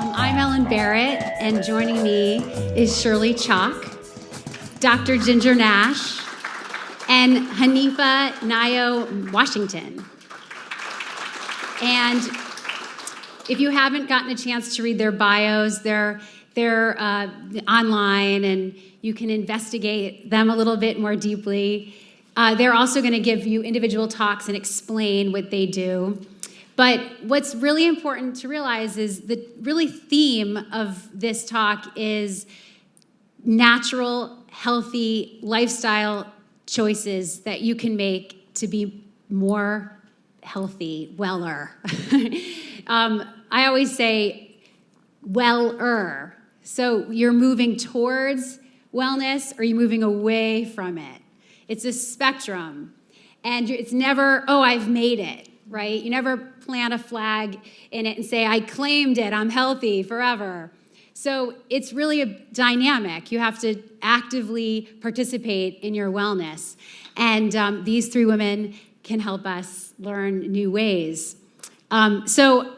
I'm Ellen Barrett, and joining me is Shirley Chock, Dr. Ginger Nash, and Hanifa Nayo Washington. And if you haven't gotten a chance to read their bios, they're online, and you can investigate them a little bit more deeply. They're also going to give you individual talks and explain what they do. But what's really important to realize is the really theme of this talk is natural, healthy lifestyle choices that you can make to be more healthy, weller. I always say weller. So you're moving towards wellness or you're moving away from it. It's a spectrum. And it's never, oh, I've made it, right? You never plant a flag in it and say, I claimed it, I'm healthy forever. So it's really a dynamic. You have to actively participate in your wellness. And these three women can help us learn new ways. So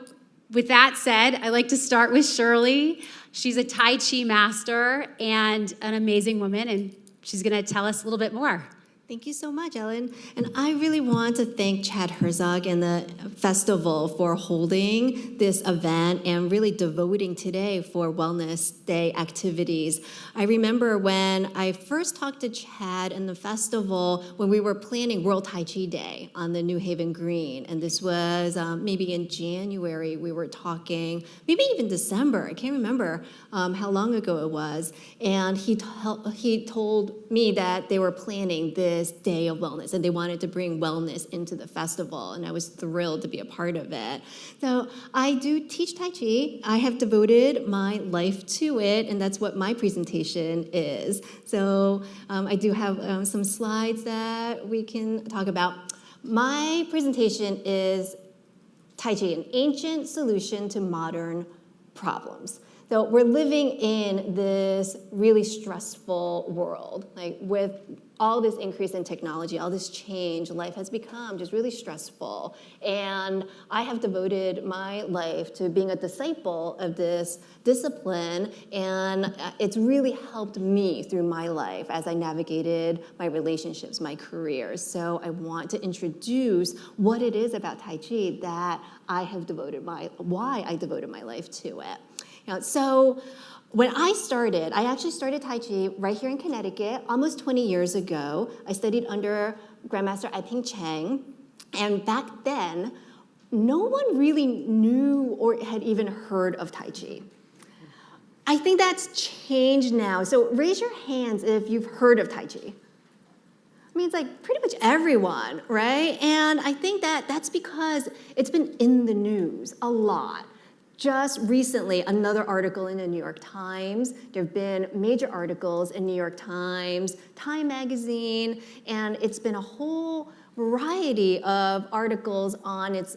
with that said, I like to start with Shirley. She's a Tai Chi master and an amazing woman, and she's going to tell us a little bit more. Thank you so much, Ellen. And I really want to thank Chad Herzog and the festival for holding this event and really devoting today for Wellness Day activities. I remember when I first talked to Chad and the festival when we were planning World Tai Chi Day on the New Haven Green. And this was maybe in January we were talking, maybe even December. I can't remember how long ago it was. And he told me that they were planning this day of wellness, and they wanted to bring wellness into the festival, and I was thrilled to be a part of it. So I do teach Tai Chi. I have devoted my life to it, and that's what my presentation is. So I do have some slides that we can talk about. My presentation is Tai Chi, an ancient solution to modern problems. So we're living in this really stressful world, like with all this increase in technology, all this change, life has become just really stressful. And I have devoted my life to being a disciple of this discipline, and it's really helped me through my life as I navigated my relationships, my career. So I want to introduce what it is about Tai Chi that why I devoted my life to it. So when I actually started Tai Chi right here in Connecticut almost 20 years ago. I studied under Grandmaster I-Ping Chang. And back then, no one really knew or had even heard of Tai Chi. I think that's changed now. So raise your hands if you've heard of Tai Chi. I mean, it's like pretty much everyone, right? And I think that's because it's been in the news a lot. Just recently, another article in the New York Times. There have been major articles in New York Times, Time Magazine, and it's been a whole variety of articles on its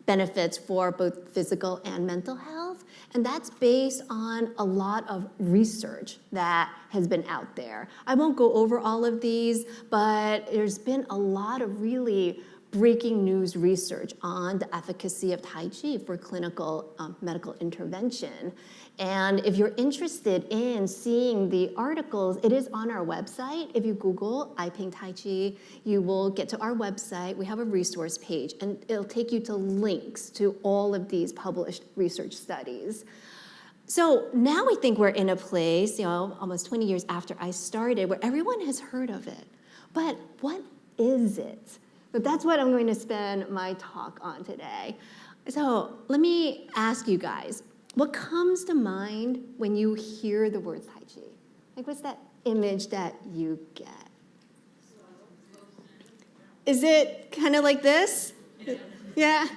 benefits for both physical and mental health. And that's based on a lot of research that has been out there. I won't go over all of these, but there's been a lot of really breaking news research on the efficacy of Tai Chi for clinical medical intervention. And if you're interested in seeing the articles, it is on our website. If you Google I-Ping Tai Chi, you will get to our website. We have a resource page, and it'll take you to links to all of these published research studies. So now I think we're in a place, almost 20 years after I started, where everyone has heard of it. But what is it? So that's what I'm going to spend my talk on today. So let me ask you guys, what comes to mind when you hear the word Tai Chi? Like, what's that image that you get? Is it kind of like this? Yeah.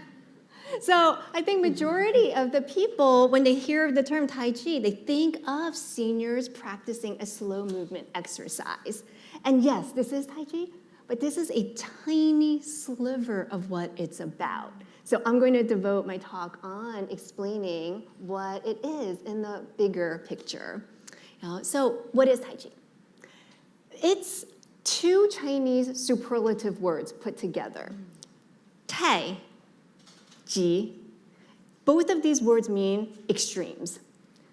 So I think majority of the people, when they hear the term Tai Chi, they think of seniors practicing a slow movement exercise. And yes, this is Tai Chi, but this is a tiny sliver of what it's about. So I'm going to devote my talk on explaining what it is in the bigger picture. So what is Tai Chi? It's two Chinese superlative words put together. Tai, Ji, Both of these words mean extremes.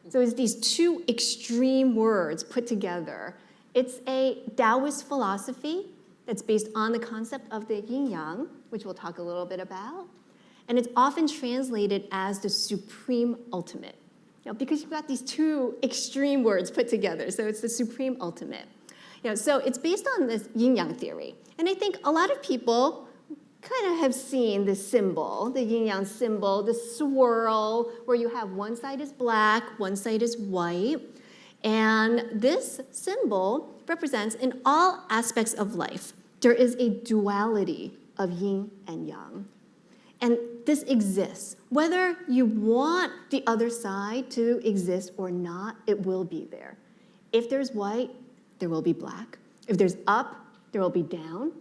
So it's these two extreme words put together. It's a Taoist philosophy that's based on the concept of the yin-yang, which we'll talk a little bit about. And it's often translated as the supreme ultimate. Because you've got these two extreme words put together, so it's the supreme ultimate. So it's based on this yin-yang theory. And I think a lot of people kind of have seen this symbol, the yin-yang symbol, the swirl, where you have one side is black, one side is white. And this symbol represents in all aspects of life, there is a duality of yin and yang. And this exists. Whether you want the other side to exist or not, it will be there. If there's white, there will be black. If there's up, there will be down.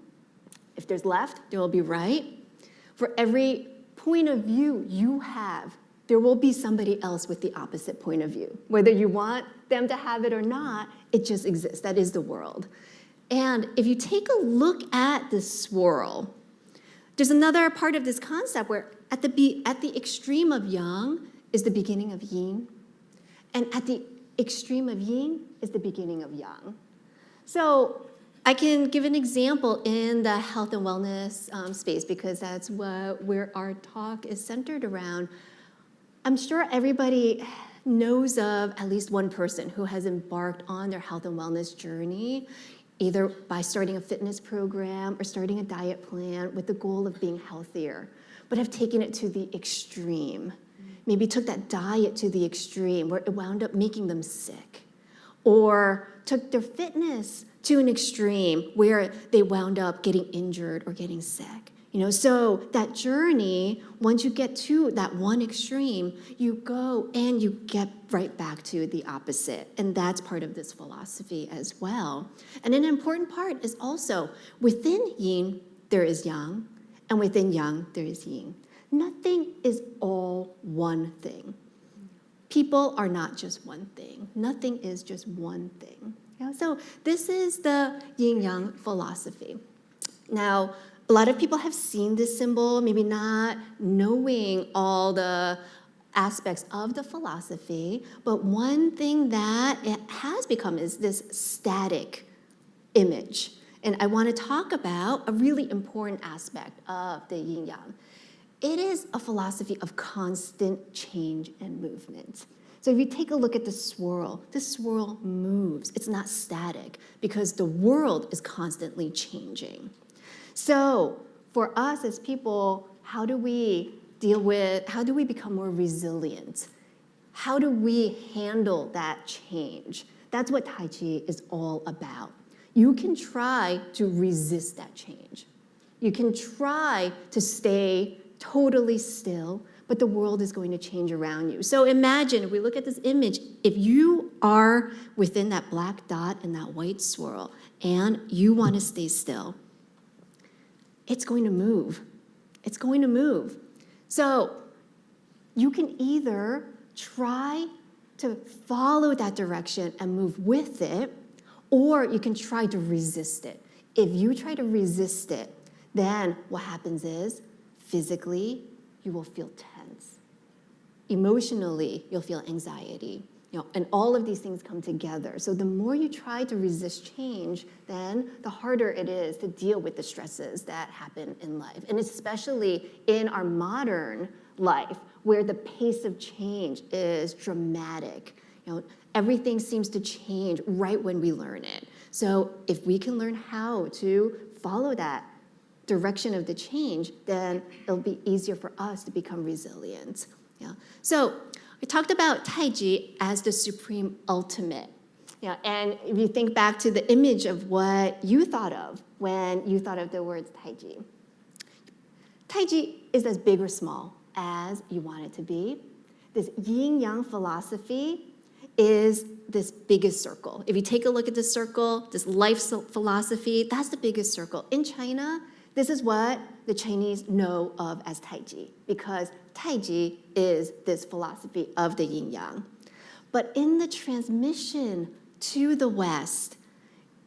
If there's left, there will be right. For every point of view you have, there will be somebody else with the opposite point of view. Whether you want them to have it or not, it just exists. That is the world. And if you take a look at this swirl, there's another part of this concept where at the extreme of yang is the beginning of yin, and at the extreme of yin is the beginning of yang. So I can give an example in the health and wellness space because that's where our talk is centered around. I'm sure everybody knows of at least one person who has embarked on their health and wellness journey, either by starting a fitness program or starting a diet plan with the goal of being healthier, but have taken it to the extreme. Maybe took that diet to the extreme where it wound up making them sick, or took their fitness to an extreme where they wound up getting injured or getting sick. So that journey, once you get to that one extreme, you go and you get right back to the opposite. And that's part of this philosophy as well. And an important part is also within yin, there is yang, and within yang, there is yin. Nothing is all one thing. People are not just one thing. Nothing is just one thing. So this is the yin-yang philosophy. Now, a lot of people have seen this symbol, maybe not knowing all the aspects of the philosophy, but one thing that it has become is this static image. And I want to talk about a really important aspect of the yin-yang. It is a philosophy of constant change and movement. So if you take a look at the swirl moves. It's not static because the world is constantly changing. So for us as people, how do we become more resilient? How do we handle that change? That's what Tai Chi is all about. You can try to resist that change. You can try to stay totally still, but the world is going to change around you. So imagine, if we look at this image, if you are within that black dot and that white swirl, and you want to stay still, it's going to move. It's going to move. So you can either try to follow that direction and move with it, or you can try to resist it. If you try to resist it, then what happens is, physically, you will feel tense. Emotionally, you'll feel anxiety. And all of these things come together. So the more you try to resist change, then the harder it is to deal with the stresses that happen in life. And especially in our modern life, where the pace of change is dramatic. Everything seems to change right when we learn it. So if we can learn how to follow that direction of the change, then it'll be easier for us to become resilient. So we talked about Tai Chi as the supreme ultimate. And if you think back to the image of what you thought of when you thought of the words Tai Chi. Tai Chi is as big or small as you want it to be. This yin-yang philosophy is this biggest circle. If you take a look at this circle, this life philosophy, that's the biggest circle. In China, this is what the Chinese know of as Tai Chi, because Tai Chi is this philosophy of the yin-yang. But in the transmission to the West,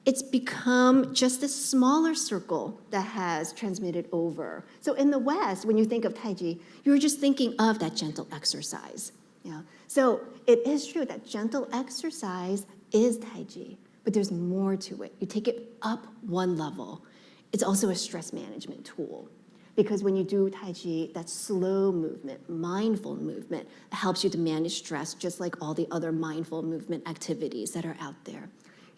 it's become just a smaller circle that has transmitted over. So in the West, when you think of Tai Chi, you're just thinking of that gentle exercise. Yeah. So it is true that gentle exercise is Tai Chi, but there's more to it. You take it up one level. It's also a stress management tool. Because when you do Tai Chi, that slow movement, mindful movement, helps you to manage stress just like all the other mindful movement activities that are out there.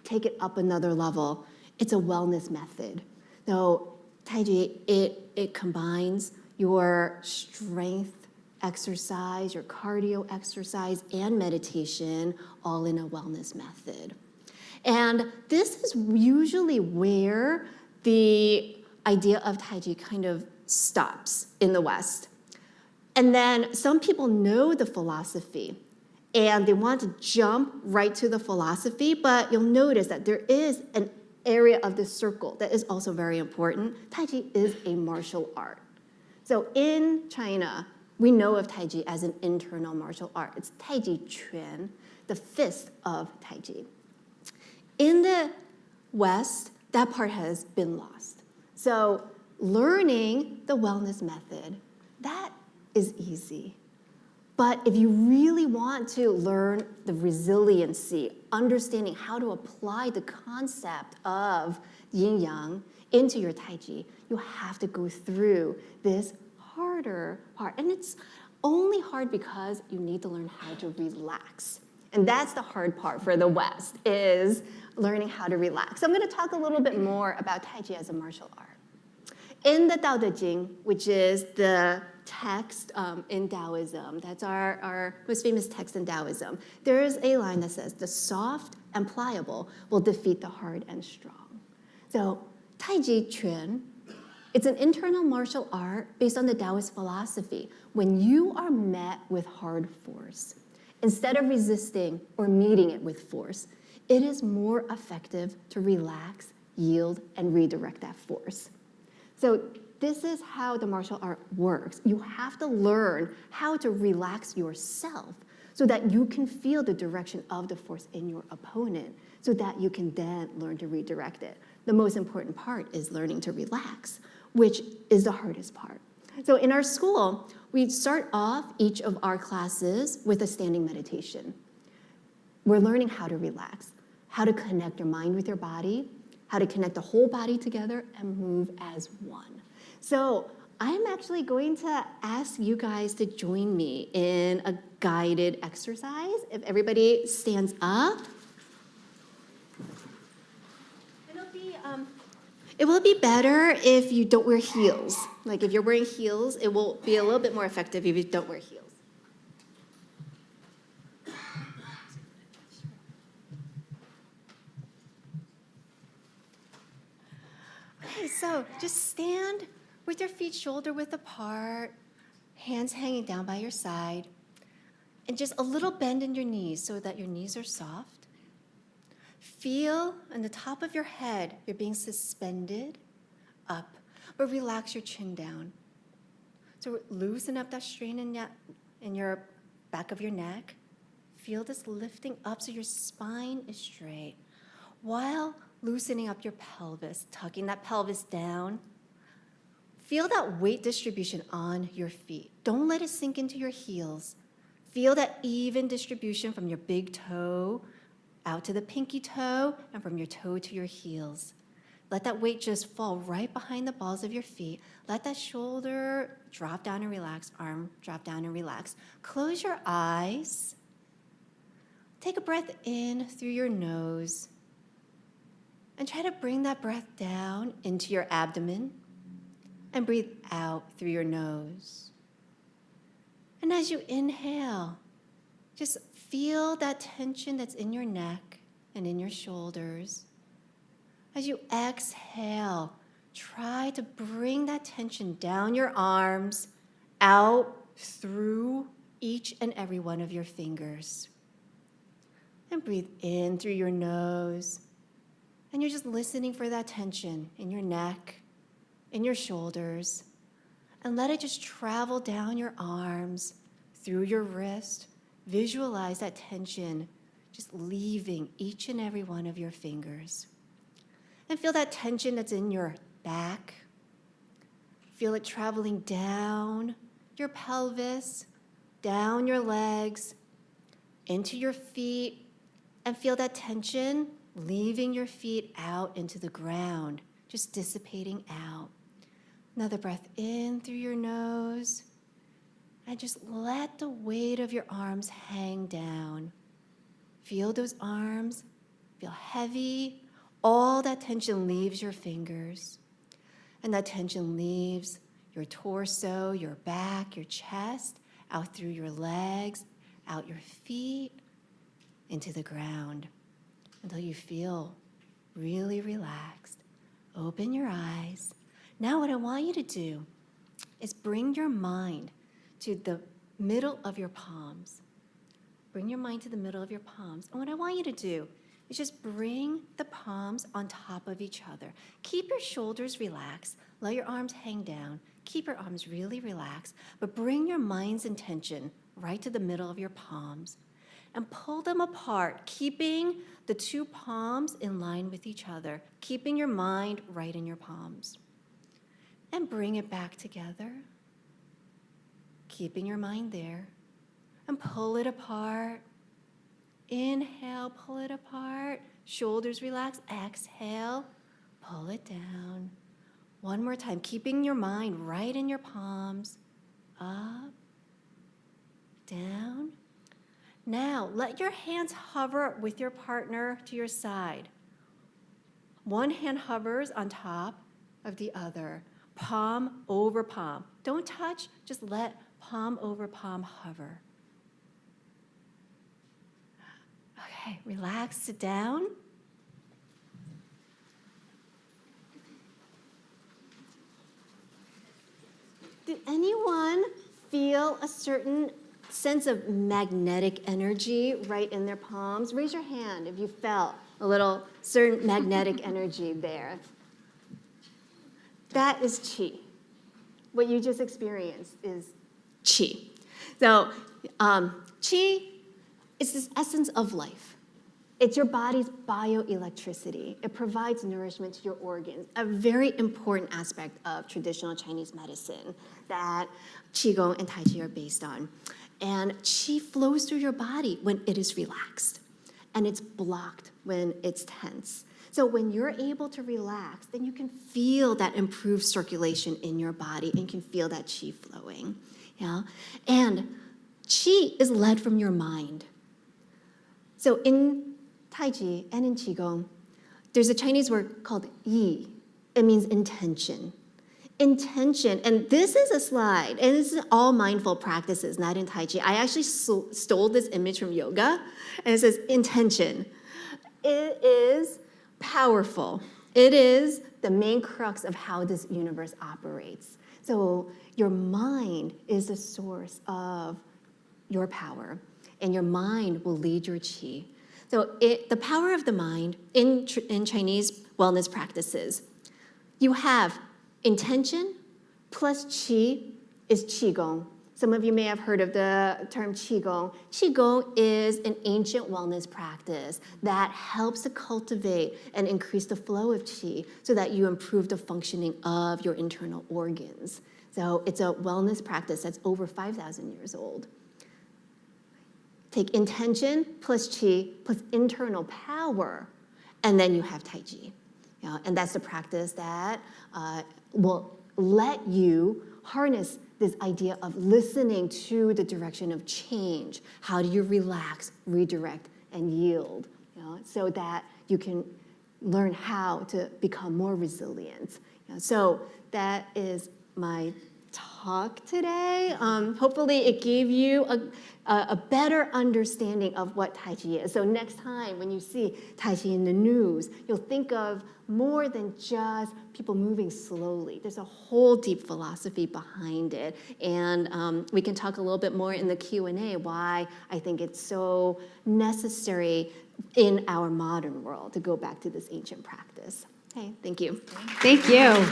Take it up another level. It's a wellness method. So Tai Chi, it combines your strength exercise, your cardio exercise, and meditation all in a wellness method. And this is usually where the idea of Tai Chi kind of stops in the West. And then some people know the philosophy and they want to jump right to the philosophy, but you'll notice that there is an area of this circle that is also very important. Tai Chi is a martial art. So in China, we know of Tai Chi as an internal martial art. It's Tai Chi Quan, the fist of Tai Chi. In the West, that part has been lost. So learning the wellness method, that is easy. But if you really want to learn the resiliency, understanding how to apply the concept of yin yang into your Tai Chi, you have to go through this harder part. And it's only hard because you need to learn how to relax. And that's the hard part for the West, is learning how to relax. So I'm going to talk a little bit more about Tai Chi as a martial art. In the Tao Te Ching, which is the text in Taoism, that's our most famous text in Taoism, there is a line that says, the soft and pliable will defeat the hard and strong. So Tai Chi Chuan, it's an internal martial art based on the Taoist philosophy. When you are met with hard force, instead of resisting or meeting it with force, it is more effective to relax, yield, and redirect that force. So this is how the martial art works. You have to learn how to relax yourself so that you can feel the direction of the force in your opponent so that you can then learn to redirect it. The most important part is learning to relax, which is the hardest part. So in our school, we start off each of our classes with a standing meditation. We're learning how to relax, how to connect your mind with your body, how to connect the whole body together and move as one. So I'm actually going to ask you guys to join me in a guided exercise. If everybody stands up. It will be better if you don't wear heels. Like if you're wearing heels, it will be a little bit more effective if you don't wear heels. Okay, so just stand with your feet shoulder width apart, hands hanging down by your side, and just a little bend in your knees so that your knees are soft. Feel on the top of your head, you're being suspended up, but relax your chin down. So loosen up that strain in your back of your neck. Feel this lifting up so your spine is straight, while loosening up your pelvis, tucking that pelvis down. Feel that weight distribution on your feet. Don't let it sink into your heels. Feel that even distribution from your big toe out to the pinky toe and from your toe to your heels. Let that weight just fall right behind the balls of your feet. Let that shoulder drop down and relax, arm drop down and relax. Close your eyes. Take a breath in through your nose and try to bring that breath down into your abdomen and breathe out through your nose. And as you inhale, just feel that tension that's in your neck and in your shoulders. As you exhale, try to bring that tension down your arms, out through each and every one of your fingers. And breathe in through your nose. And you're just listening for that tension in your neck, in your shoulders. And let it just travel down your arms, through your wrist. Visualize that tension just leaving each and every one of your fingers. And feel that tension that's in your back. Feel it traveling down your pelvis, down your legs, into your feet, and feel that tension leaving your feet out into the ground, just dissipating out. Another breath in through your nose, and just let the weight of your arms hang down. Feel those arms, feel heavy. All that tension leaves your fingers, and that tension leaves your torso, your back, your chest, out through your legs, out your feet, into the ground, until you feel really relaxed. Open your eyes. Now what I want you to do is bring your mind to the middle of your palms. Bring your mind to the middle of your palms. And what I want you to do is just bring the palms on top of each other. Keep your shoulders relaxed. Let your arms hang down. Keep your arms really relaxed, but bring your mind's intention right to the middle of your palms and pull them apart, keeping the two palms in line with each other, keeping your mind right in your palms. And bring it back together, keeping your mind there, and pull it apart. Inhale, pull it apart. Shoulders relax. Exhale, pull it down. One more time, keeping your mind right in your palms. Up, down. Now, let your hands hover with your partner to your side. One hand hovers on top of the other, palm over palm. Don't touch, just let palm over palm hover. Okay, relax, sit down. Did anyone feel a certain sense of magnetic energy right in their palms? Raise your hand if you felt a little certain magnetic energy there. That is qi. What you just experienced is qi. So qi is this essence of life. It's your body's bioelectricity. It provides nourishment to your organs, a very important aspect of traditional Chinese medicine that Qigong and Tai Chi are based on. And qi flows through your body when it is relaxed, and it's blocked when it's tense. So when you're able to relax, then you can feel that improved circulation in your body, and you can feel that qi flowing. Yeah? And qi is led from your mind. So in Tai Chi and in Qigong, there's a Chinese word called yi. It means intention. Intention, and this is a slide, and this is all mindful practices, not in Tai Chi. I actually stole this image from yoga, and it says intention. It is powerful. It is the main crux of how this universe operates. So your mind is the source of your power, and your mind will lead your qi. So the power of the mind in Chinese wellness practices, you have intention plus qi is qigong. Some of you may have heard of the term qigong. Qigong is an ancient wellness practice that helps to cultivate and increase the flow of qi so that you improve the functioning of your internal organs. So it's a wellness practice that's over 5,000 years old. Take intention plus qi plus internal power, and then you have Tai Chi. You know, and that's the practice that will let you harness this idea of listening to the direction of change. How do you relax, redirect, and yield? You know, so that you can learn how to become more resilient. You know, so that is my talk today. Hopefully it gave you a better understanding of what Tai Chi is. So next time when you see Tai Chi in the news, you'll think of more than just people moving slowly. There's a whole deep philosophy behind it. And we can talk a little bit more in the Q&A why I think it's so necessary in our modern world to go back to this ancient practice. Okay, thank you. Thank you.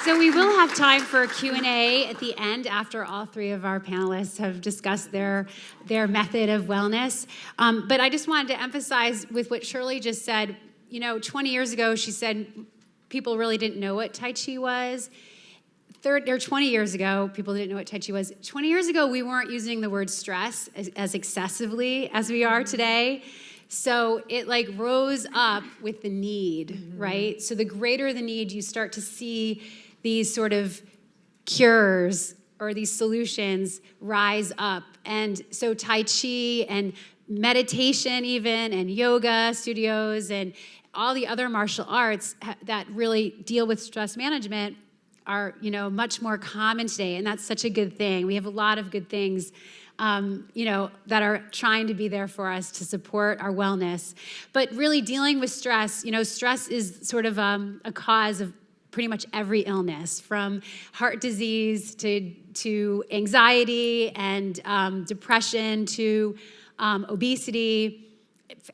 So we will have time for a Q&A at the end after all three of our panelists have discussed their method of wellness. But I just wanted to emphasize with what Shirley just said, 20 years ago, she said people really didn't know what Tai Chi was. 20 years ago, people didn't know what Tai Chi was. 20 years ago, we weren't using the word stress as excessively as we are today. So it rose up with the need, right? So the greater the need, you start to see these sort of cures or these solutions rise up. And so Tai Chi and meditation even, and yoga studios and all the other martial arts that really deal with stress management are, much more common today. And that's such a good thing. We have a lot of good things that are trying to be there for us to support our wellness. But really dealing with stress, stress is sort of a cause of pretty much every illness, from heart disease to anxiety and depression to obesity,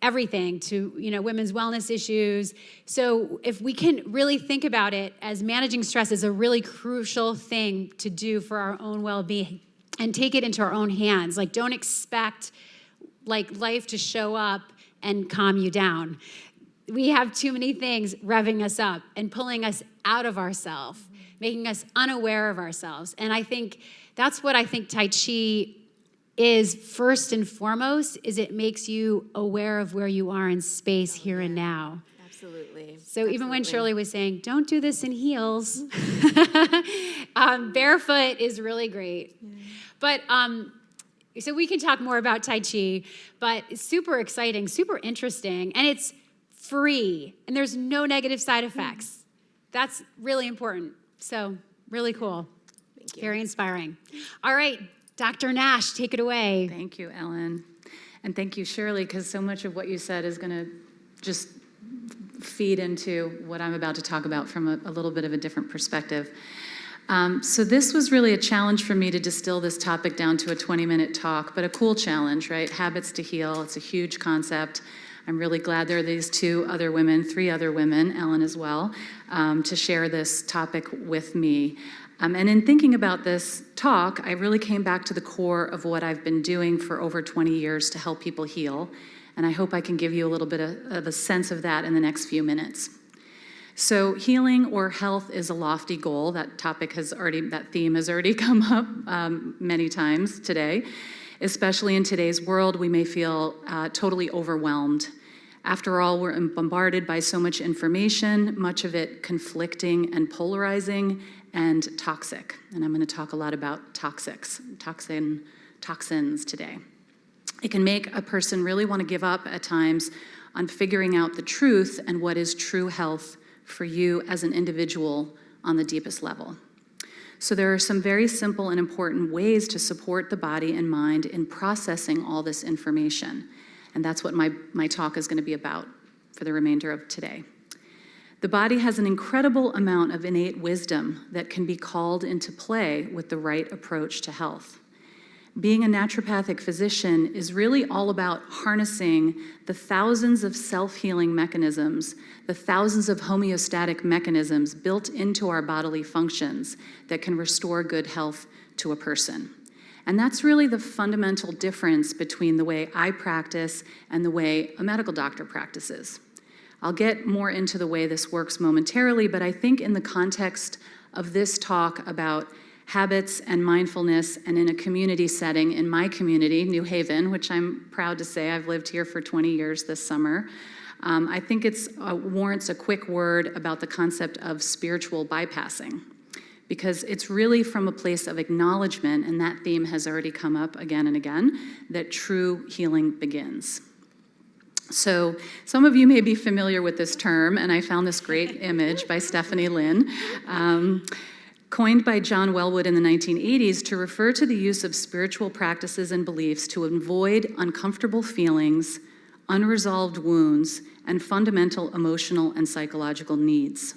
everything to, women's wellness issues. So if we can really think about it as managing stress is a really crucial thing to do for our own well-being and take it into our own hands. Don't expect life to show up and calm you down. We have too many things revving us up and pulling us out of ourselves, making us unaware of ourselves. And I think that's what I think Tai Chi is first and foremost, is it makes you aware of where you are in space here and now. Absolutely. So even when Shirley was saying, don't do this in heels, barefoot is really great. Yeah. But so we can talk more about Tai Chi, but it's super exciting, super interesting, and it's free, and there's no negative side effects. That's really important. So really cool. Thank you. Very inspiring. All right, Dr. Nash, take it away. Thank you, Ellen. And thank you, Shirley, because so much of what you said is going to just feed into what I'm about to talk about from a little bit of a different perspective. So this was really a challenge for me to distill this topic down to a 20-minute talk, but a cool challenge, right? Habits to heal. It's a huge concept. I'm really glad there are these three other women, Ellen as well, to share this topic with me. And in thinking about this talk, I really came back to the core of what I've been doing for over 20 years to help people heal. And I hope I can give you a little bit of a sense of that in the next few minutes. So healing or health is a lofty goal. That theme has already come up many times today. Especially in today's world, we may feel totally overwhelmed. After all, we're bombarded by so much information, much of it conflicting and polarizing and toxic. And I'm going to talk a lot about toxins today. It can make a person really want to give up at times on figuring out the truth and what is true health for you as an individual on the deepest level. So there are some very simple and important ways to support the body and mind in processing all this information. And that's what my talk is going to be about for the remainder of today. The body has an incredible amount of innate wisdom that can be called into play with the right approach to health. Being a naturopathic physician is really all about harnessing the thousands of self-healing mechanisms, the thousands of homeostatic mechanisms built into our bodily functions that can restore good health to a person. And that's really the fundamental difference between the way I practice and the way a medical doctor practices. I'll get more into the way this works momentarily, but I think in the context of this talk about habits and mindfulness, and in a community setting, in my community, New Haven, which I'm proud to say I've lived here for 20 years this summer, I think it warrants a quick word about the concept of spiritual bypassing, because it's really from a place of acknowledgement, and that theme has already come up again and again, that true healing begins. So some of you may be familiar with this term, and I found this great image by Stephanie Lynn, coined by John Wellwood in the 1980s to refer to the use of spiritual practices and beliefs to avoid uncomfortable feelings, unresolved wounds, and fundamental emotional and psychological needs.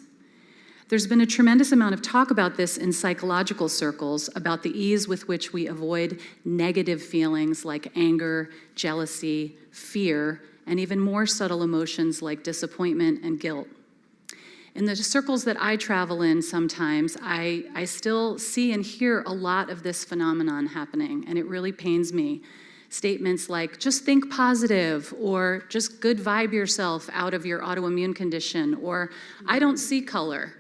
There's been a tremendous amount of talk about this in psychological circles, about the ease with which we avoid negative feelings like anger, jealousy, fear, and even more subtle emotions like disappointment and guilt. In the circles that I travel in sometimes, I still see and hear a lot of this phenomenon happening, and it really pains me. Statements like, just think positive, or just good vibe yourself out of your autoimmune condition, or I don't see color,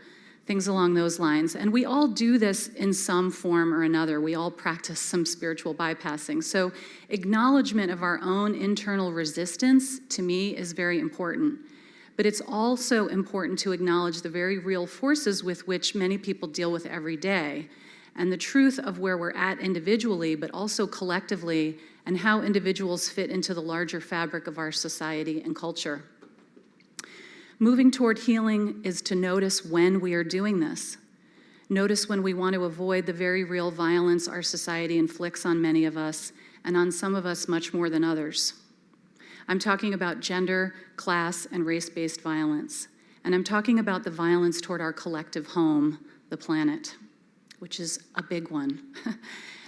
things along those lines. And we all do this in some form or another. We all practice some spiritual bypassing. So acknowledgement of our own internal resistance, to me, is very important. But it's also important to acknowledge the very real forces with which many people deal with every day, and the truth of where we're at individually, but also collectively, and how individuals fit into the larger fabric of our society and culture. Moving toward healing is to notice when we are doing this. Notice when we want to avoid the very real violence our society inflicts on many of us, and on some of us much more than others. I'm talking about gender, class, and race-based violence. And I'm talking about the violence toward our collective home, the planet, which is a big one.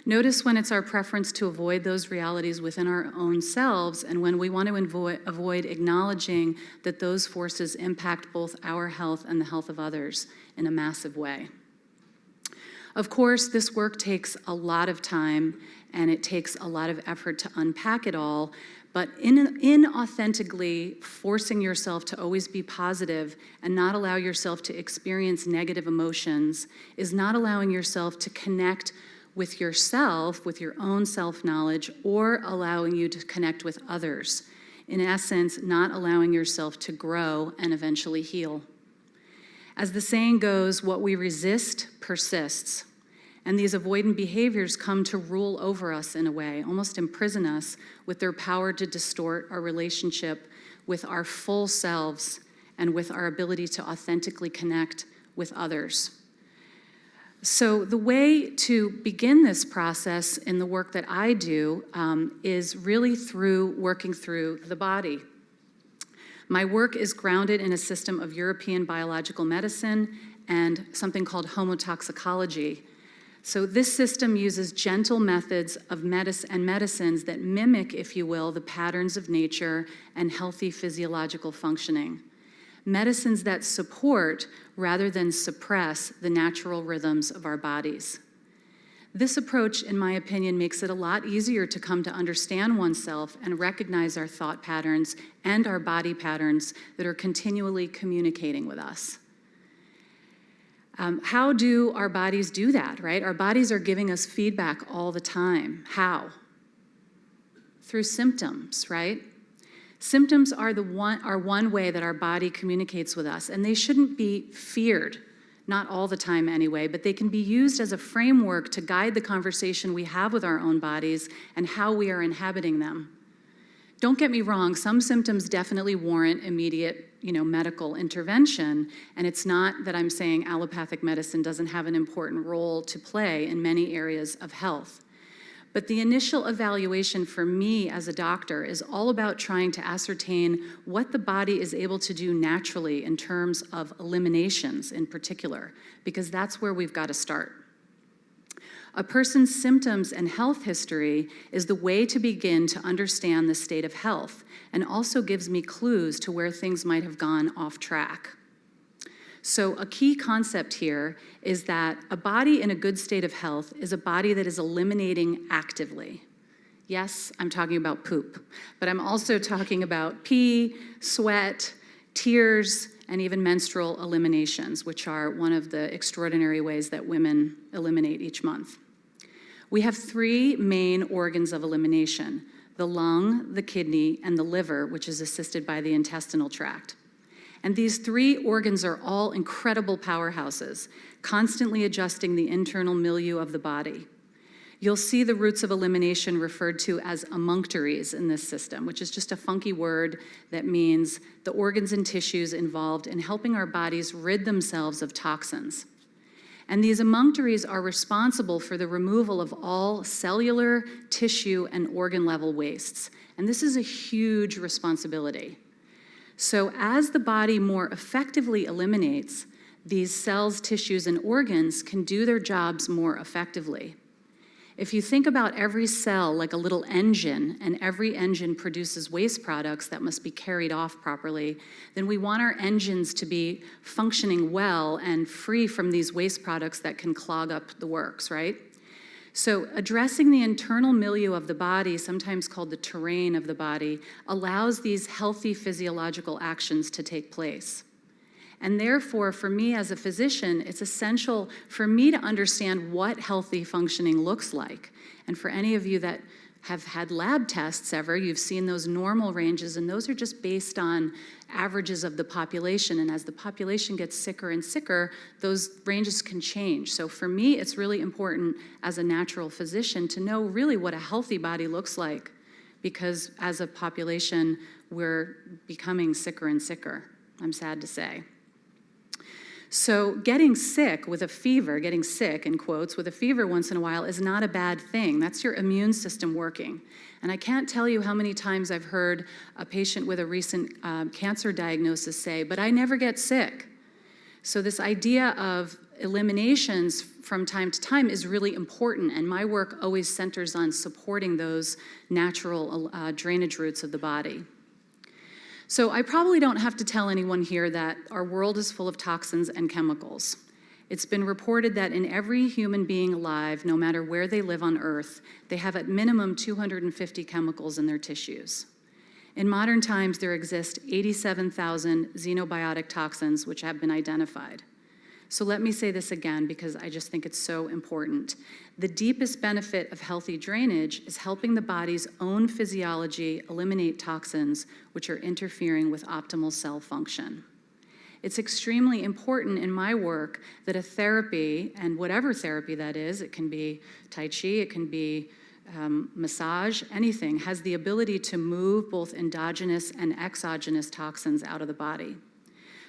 Notice when it's our preference to avoid those realities within our own selves, and when we want to avoid acknowledging that those forces impact both our health and the health of others in a massive way. Of course, this work takes a lot of time, and it takes a lot of effort to unpack it all, but inauthentically forcing yourself to always be positive and not allow yourself to experience negative emotions is not allowing yourself to connect with yourself, with your own self-knowledge, or allowing you to connect with others. In essence, not allowing yourself to grow and eventually heal. As the saying goes, what we resist persists. And these avoidant behaviors come to rule over us in a way, almost imprison us with their power to distort our relationship with our full selves and with our ability to authentically connect with others. So the way to begin this process in the work that I do is really through working through the body. My work is grounded in a system of European biological medicine and something called homotoxicology. So this system uses gentle methods of medicines that mimic, if you will, the patterns of nature and healthy physiological functioning. Medicines that support rather than suppress the natural rhythms of our bodies. This approach, in my opinion, makes it a lot easier to come to understand oneself and recognize our thought patterns and our body patterns that are continually communicating with us. How do our bodies do that, right? Our bodies are giving us feedback all the time. How? Through symptoms, right? Symptoms are one way that our body communicates with us, and they shouldn't be feared, not all the time anyway, but they can be used as a framework to guide the conversation we have with our own bodies and how we are inhabiting them. Don't get me wrong, some symptoms definitely warrant immediate, medical intervention, and it's not that I'm saying allopathic medicine doesn't have an important role to play in many areas of health. But the initial evaluation for me as a doctor is all about trying to ascertain what the body is able to do naturally in terms of eliminations in particular, because that's where we've got to start. A person's symptoms and health history is the way to begin to understand the state of health, and also gives me clues to where things might have gone off track. So a key concept here is that a body in a good state of health is a body that is eliminating actively. Yes, I'm talking about poop, but I'm also talking about pee, sweat, tears, and even menstrual eliminations, which are one of the extraordinary ways that women eliminate each month. We have three main organs of elimination: the lung, the kidney, and the liver, which is assisted by the intestinal tract. And these three organs are all incredible powerhouses, constantly adjusting the internal milieu of the body. You'll see the routes of elimination referred to as emunctories in this system, which is just a funky word that means the organs and tissues involved in helping our bodies rid themselves of toxins. And these emunctories are responsible for the removal of all cellular, tissue, and organ level wastes. And this is a huge responsibility. So as the body more effectively eliminates, these cells, tissues, and organs can do their jobs more effectively. If you think about every cell like a little engine, and every engine produces waste products that must be carried off properly, then we want our engines to be functioning well and free from these waste products that can clog up the works, right? So addressing the internal milieu of the body, sometimes called the terrain of the body, allows these healthy physiological actions to take place. And therefore, for me as a physician, it's essential for me to understand what healthy functioning looks like. And for any of you that have had lab tests ever, you've seen those normal ranges, and those are just based on averages of the population. And as the population gets sicker and sicker, those ranges can change. So for me, it's really important as a natural physician to know really what a healthy body looks like, because as a population, we're becoming sicker and sicker, I'm sad to say. So getting sick with a fever, getting sick in quotes, with a fever once in a while is not a bad thing. That's your immune system working. And I can't tell you how many times I've heard a patient with a recent cancer diagnosis say, but I never get sick. So this idea of eliminations from time to time is really important, and my work always centers on supporting those natural drainage routes of the body. So I probably don't have to tell anyone here that our world is full of toxins and chemicals. It's been reported that in every human being alive, no matter where they live on Earth, they have at minimum 250 chemicals in their tissues. In modern times, there exist 87,000 xenobiotic toxins which have been identified. So let me say this again because I just think it's so important. The deepest benefit of healthy drainage is helping the body's own physiology eliminate toxins which are interfering with optimal cell function. It's extremely important in my work that a therapy, and whatever therapy that is, it can be Tai Chi, it can be massage, anything, has the ability to move both endogenous and exogenous toxins out of the body.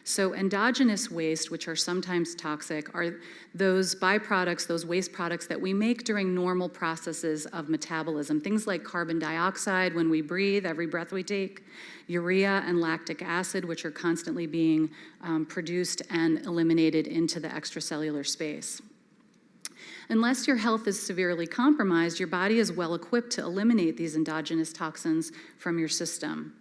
So endogenous waste, which are sometimes toxic, are those byproducts, those waste products that we make during normal processes of metabolism. Things like carbon dioxide when we breathe, every breath we take, urea and lactic acid, which are constantly being produced and eliminated into the extracellular space. Unless your health is severely compromised, your body is well equipped to eliminate these endogenous toxins from your system.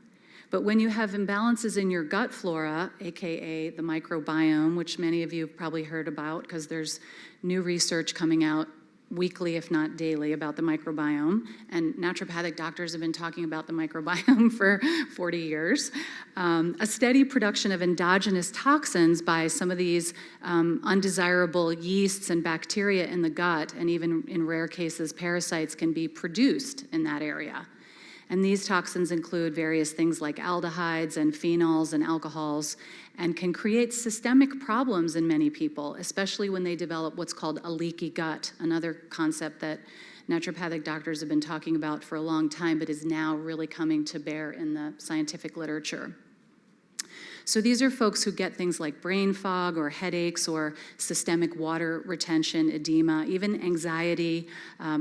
But when you have imbalances in your gut flora, AKA the microbiome, which many of you have probably heard about because there's new research coming out weekly, if not daily, about the microbiome, and naturopathic doctors have been talking about the microbiome for 40 years. A steady production of endogenous toxins by some of these undesirable yeasts and bacteria in the gut, and even in rare cases, parasites, can be produced in that area. And these toxins include various things like aldehydes and phenols and alcohols, and can create systemic problems in many people, especially when they develop what's called a leaky gut, another concept that naturopathic doctors have been talking about for a long time, but is now really coming to bear in the scientific literature. So these are folks who get things like brain fog or headaches or systemic water retention, edema, even anxiety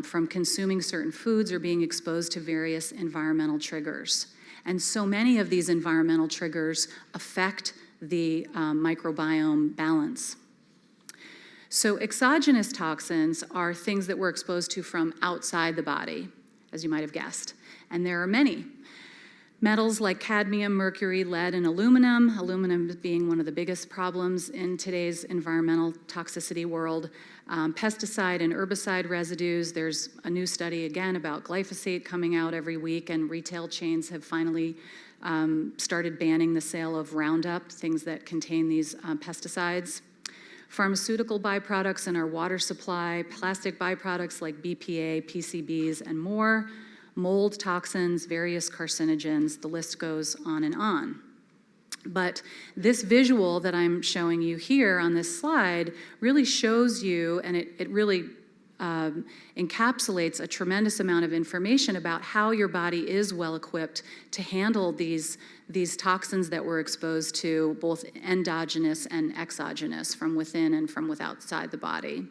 from consuming certain foods or being exposed to various environmental triggers. And so many of these environmental triggers affect the microbiome balance. So exogenous toxins are things that we're exposed to from outside the body, as you might have guessed. And there are many. Metals like cadmium, mercury, lead, and aluminum being one of the biggest problems in today's environmental toxicity world. Pesticide and herbicide residues. There's a new study again about glyphosate coming out every week, and retail chains have finally started banning the sale of Roundup, things that contain these pesticides. Pharmaceutical byproducts in our water supply, plastic byproducts like BPA, PCBs, and more. Mold toxins, various carcinogens, the list goes on and on. But this visual that I'm showing you here on this slide really shows you, and it really encapsulates a tremendous amount of information about how your body is well equipped to handle these toxins that we're exposed to, both endogenous and exogenous, from within and from outside the body.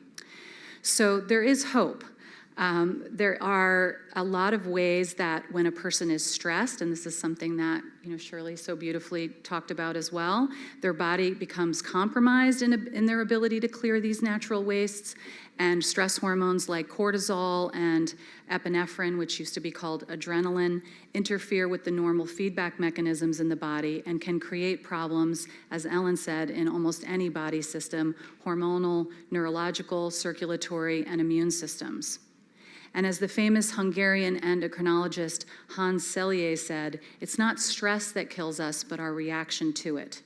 So there is hope. There are a lot of ways that when a person is stressed, and this is something that Shirley so beautifully talked about as well, their body becomes compromised in their ability to clear these natural wastes, And stress hormones like cortisol and epinephrine, which used to be called adrenaline, interfere with the normal feedback mechanisms in the body and can create problems, as Ellen said, in almost any body system: hormonal, neurological, circulatory, and immune systems. And as the famous Hungarian endocrinologist Hans Selye said, it's not stress that kills us, but our reaction to it.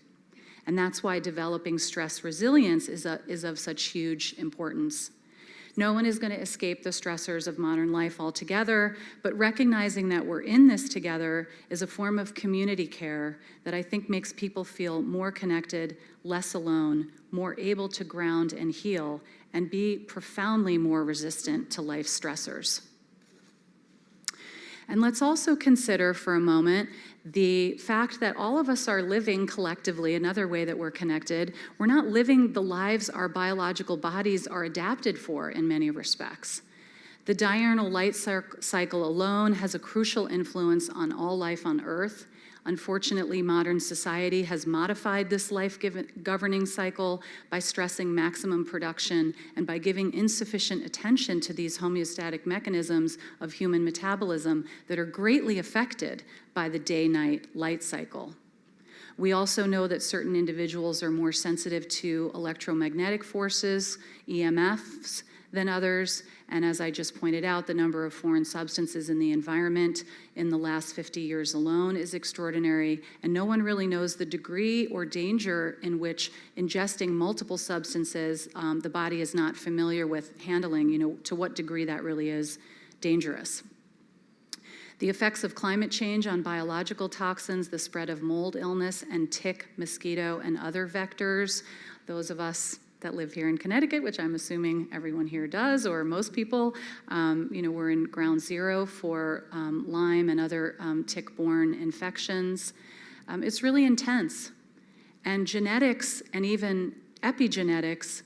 And that's why developing stress resilience is of such huge importance. No one is going to escape the stressors of modern life altogether, but recognizing that we're in this together is a form of community care that I think makes people feel more connected, less alone, more able to ground and heal, and be profoundly more resistant to life's stressors. And let's also consider for a moment the fact that all of us are living collectively, another way that we're connected. We're not living the lives our biological bodies are adapted for in many respects. The diurnal light cycle alone has a crucial influence on all life on Earth. Unfortunately, modern society has modified this life-governing cycle by stressing maximum production and by giving insufficient attention to these homeostatic mechanisms of human metabolism that are greatly affected by the day-night light cycle. We also know that certain individuals are more sensitive to electromagnetic forces, EMFs, than others, and as I just pointed out, the number of foreign substances in the environment in the last 50 years alone is extraordinary, and no one really knows the degree or danger in which ingesting multiple substances the body is not familiar with handling, to what degree that really is dangerous. The effects of climate change on biological toxins, the spread of mold illness and tick, mosquito, and other vectors, those of us that live here in Connecticut, which I'm assuming everyone here does, or most people, we're in ground zero for Lyme and other tick-borne infections. It's really intense. And genetics and even epigenetics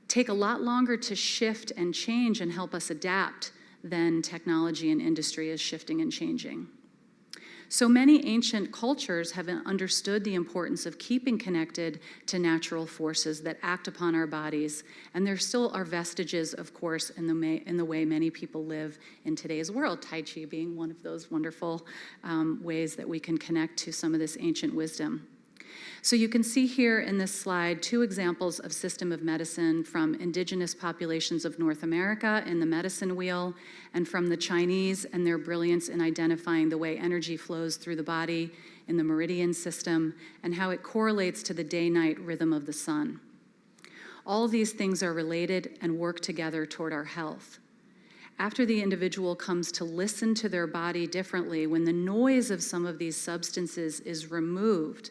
take a lot longer to shift and change and help us adapt than technology and industry is shifting and changing. So many ancient cultures have understood the importance of keeping connected to natural forces that act upon our bodies, and there still are vestiges, of course, in the way many people live in today's world, Tai Chi being one of those wonderful ways that we can connect to some of this ancient wisdom. So you can see here in this slide 2 examples of system of medicine from indigenous populations of North America in the medicine wheel, and from the Chinese and their brilliance in identifying the way energy flows through the body in the meridian system and how it correlates to the day-night rhythm of the sun. All these things are related and work together toward our health. After the individual comes to listen to their body differently, when the noise of some of these substances is removed,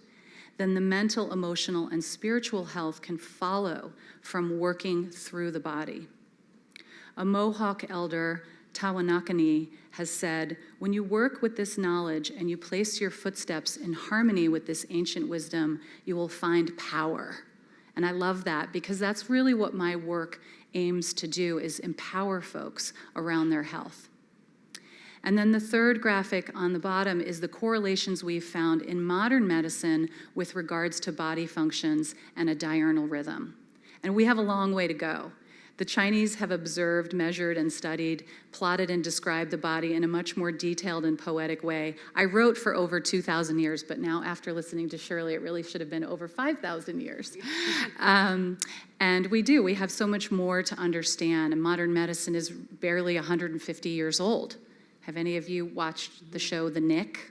then the mental, emotional, and spiritual health can follow from working through the body. A Mohawk elder, Tawanakani, has said, when you work with this knowledge and you place your footsteps in harmony with this ancient wisdom, you will find power. And I love that because that's really what my work aims to do, is empower folks around their health. And then the third graphic on the bottom is the correlations we've found in modern medicine with regards to body functions and a diurnal rhythm. And we have a long way to go. The Chinese have observed, measured, and studied, plotted, and described the body in a much more detailed and poetic way. I wrote for over 2,000 years, but now after listening to Shirley, it really should have been over 5,000 years. And we have so much more to understand, and modern medicine is barely 150 years old. Have any of you watched the show The Nick?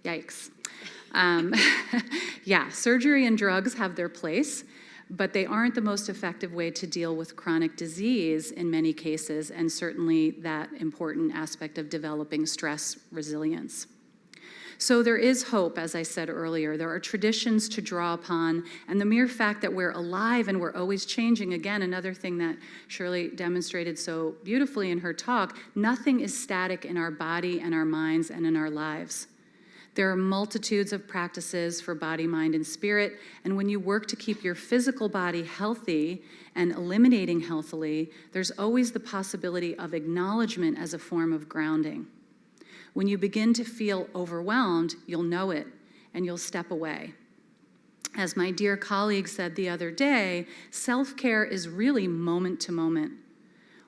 Yikes. Surgery and drugs have their place, but they aren't the most effective way to deal with chronic disease in many cases, and certainly that important aspect of developing stress resilience. So there is hope, as I said earlier. There are traditions to draw upon, and the mere fact that we're alive and we're always changing, again, another thing that Shirley demonstrated so beautifully in her talk, nothing is static in our body and our minds and in our lives. There are multitudes of practices for body, mind, and spirit, and when you work to keep your physical body healthy and eliminating healthily, there's always the possibility of acknowledgement as a form of grounding. When you begin to feel overwhelmed, you'll know it, and you'll step away. As my dear colleague said the other day, self-care is really moment to moment.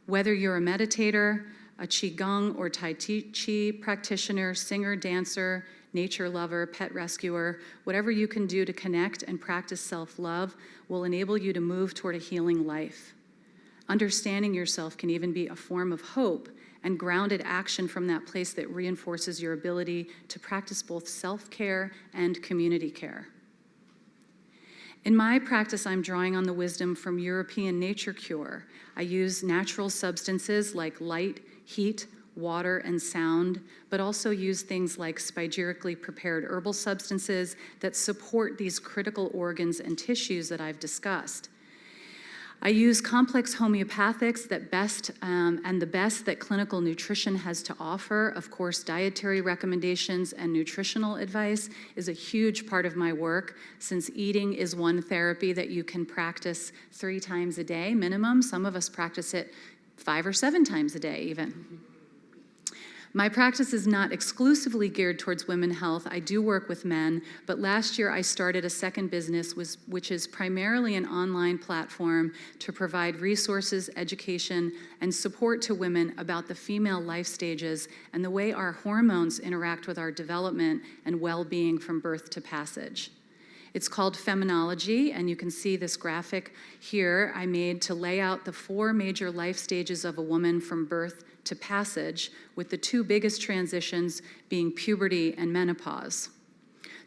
Whether you're a meditator, a Qigong or Tai Chi practitioner, singer, dancer, nature lover, pet rescuer, whatever you can do to connect and practice self-love will enable you to move toward a healing life. Understanding yourself can even be a form of hope and grounded action from that place that reinforces your ability to practice both self-care and community care. In my practice, I'm drawing on the wisdom from European nature cure. I use natural substances like light, heat, water, and sound, but also use things like spagyrically prepared herbal substances that support these critical organs and tissues that I've discussed. I use complex homeopathics that and the best that clinical nutrition has to offer. Of course, dietary recommendations and nutritional advice is a huge part of my work, since eating is one therapy that you can practice 3 times a day minimum. Some of us practice it 5 or 7 times a day even. My practice is not exclusively geared towards women's health. I do work with men, but last year I started a second business, which is primarily an online platform to provide resources, education, and support to women about the female life stages and the way our hormones interact with our development and well-being from birth to passage. It's called Feminology, and you can see this graphic here I made to lay out the 4 major life stages of a woman from birth to passage, with the 2 biggest transitions being puberty and menopause.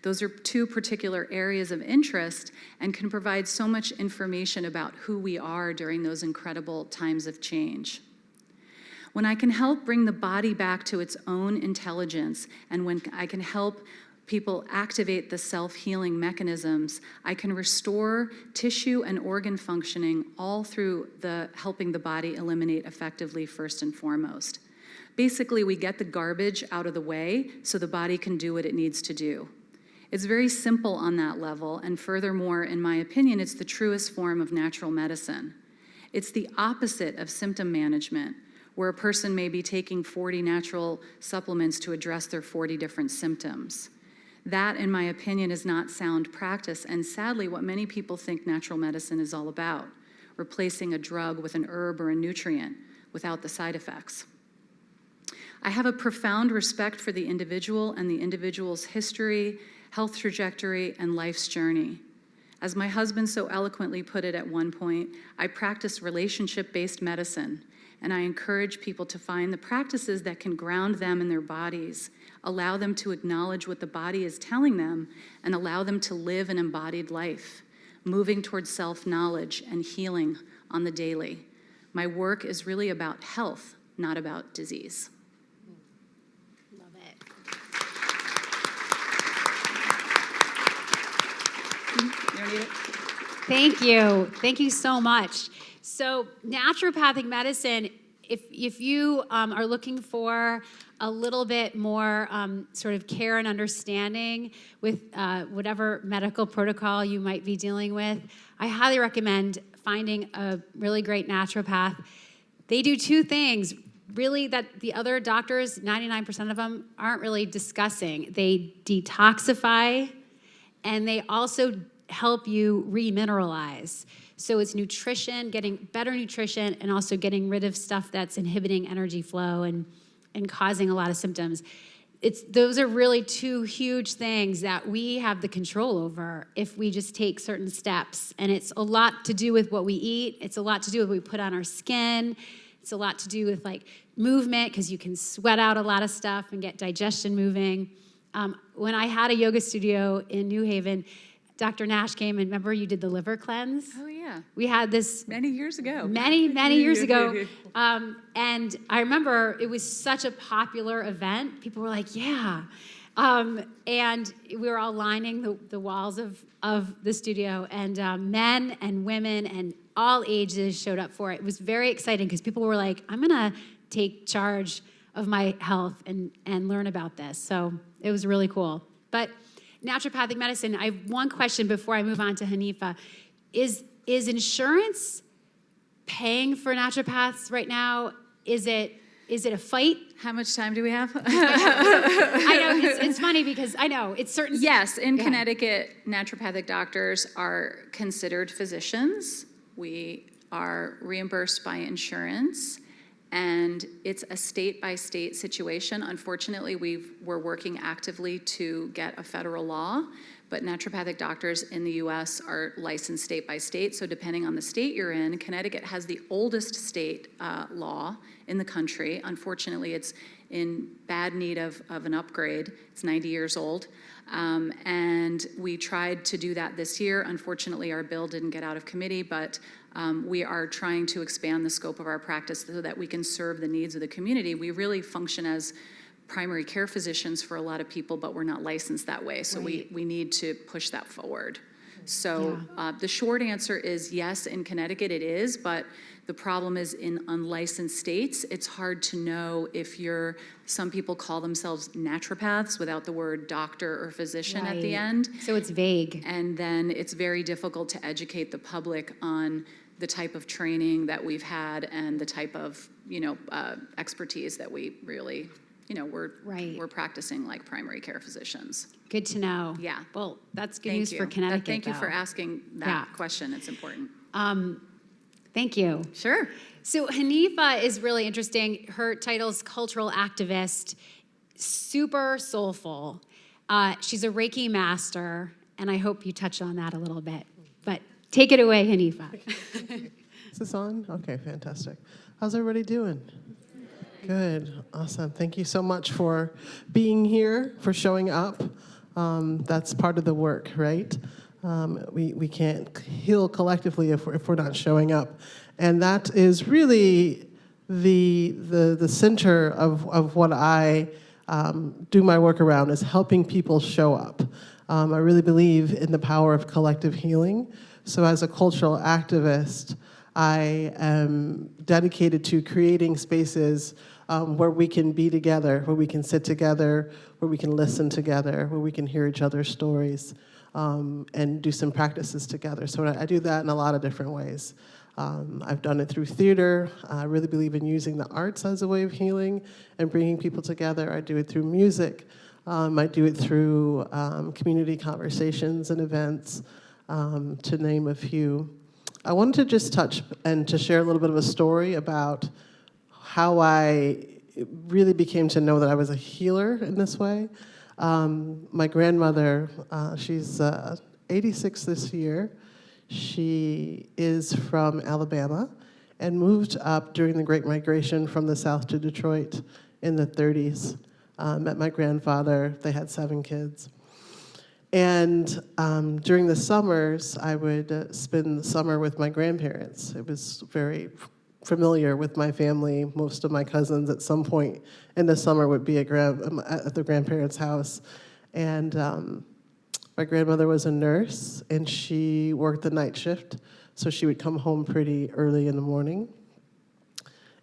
Those are 2 particular areas of interest and can provide so much information about who we are during those incredible times of change. When I can help bring the body back to its own intelligence, and when I can help people activate the self-healing mechanisms, I can restore tissue and organ functioning all through helping the body eliminate effectively first and foremost. Basically, we get the garbage out of the way so the body can do what it needs to do. It's very simple on that level, and furthermore, in my opinion, it's the truest form of natural medicine. It's the opposite of symptom management, where a person may be taking 40 natural supplements to address their 40 different symptoms. That, in my opinion, is not sound practice, and sadly, what many people think natural medicine is all about, replacing a drug with an herb or a nutrient without the side effects. I have a profound respect for the individual and the individual's history, health trajectory, and life's journey. As my husband so eloquently put it at one point, I practice relationship-based medicine, and I encourage people to find the practices that can ground them in their bodies, allow them to acknowledge what the body is telling them, and allow them to live an embodied life, moving towards self-knowledge and healing on the daily. My work is really about health, not about disease. Love it. You don't need it? Thank you. Thank you so much. So naturopathic medicine, if you are looking for a little bit more sort of care and understanding with whatever medical protocol you might be dealing with, I highly recommend finding a really great naturopath. They do 2 things, really, that the other doctors, 99% of them, aren't really discussing. They detoxify, and they also help you remineralize. So it's nutrition, getting better nutrition, and also getting rid of stuff that's inhibiting energy flow and causing a lot of symptoms. Those are really 2 huge things that we have the control over if we just take certain steps. And it's a lot to do with what we eat. It's a lot to do with what we put on our skin. It's a lot to do with like movement, because you can sweat out a lot of stuff and get digestion moving. When I had a yoga studio in New Haven, Dr. Nash came, and remember you did the liver cleanse? Oh, yeah. We had this Many years ago. Many years ago. And I remember it was such a popular event. People were like, yeah. And we were all lining the walls of the studio, and men and women and all ages showed up for it. It was very exciting because people were like, I'm going to take charge of my health and learn about this. So it was really cool. But naturopathic medicine, I have one question before I move on to Hanifa. Is insurance paying for naturopaths right now? Is it a fight? How much time do we have? I know, it's funny because I know it's certain... Yes, in Connecticut, naturopathic doctors are considered physicians. We are reimbursed by insurance, And it's a state-by-state situation. Unfortunately, we're working actively to get a federal law, but naturopathic doctors in the US are licensed state by state. So depending on the state you're in, Connecticut has the oldest state law in the country. Unfortunately, it's in bad need of an upgrade. It's 90 years old. And we tried to do that this year. Unfortunately, our bill didn't get out of committee, but we are trying to expand the scope of our practice so that we can serve the needs of the community. We really function as primary care physicians for a lot of people, but we're not licensed that way. So Right. we need to push that forward. So the short answer is yes, in Connecticut it is, but the problem is in unlicensed states, it's hard to know if some people call themselves naturopaths without the word doctor or physician at the Right. end. So it's vague. And then it's very difficult to educate the public on the type of training that we've had and the type of, expertise that we really, Right. we're practicing like primary care physicians. Good to know. Yeah. Well, that's good Thank news you. for Connecticut, Thank you for though. asking that Yeah. question. It's important. Thank you. Sure. So Hanifa is really interesting. Her title's cultural activist, super soulful. She's a Reiki master, and I hope you touch on that a little bit. But take it away, Hanifa. Is this on? Okay, fantastic. How's everybody doing? Good, awesome. Thank you so much for being here, for showing up. That's part of the work, right? We can't heal collectively if we're not showing up. And that is really the center of what I do my work around, is helping people show up. I really believe in the power of collective healing. So as a cultural activist, I am dedicated to creating spaces where we can be together, where we can sit together, where we can listen together, where we can hear each other's stories, and do some practices together. So I do that in a lot of different ways. I've done it through theater. I really believe in using the arts as a way of healing and bringing people together. I do it through music. I do it through community conversations and events, to name a few. I wanted to just touch and to share a little bit of a story about how I really became to know that I was a healer in this way. My grandmother, she's 86 this year. She is from Alabama and moved up during the Great Migration from the South to Detroit in the 30s. Met my grandfather. They had 7 kids. And during the summers, I would spend the summer with my grandparents. It was very familiar with my family. Most of my cousins at some point in the summer would be at the grandparents' house. And my grandmother was a nurse, and she worked the night shift, so she would come home pretty early in the morning.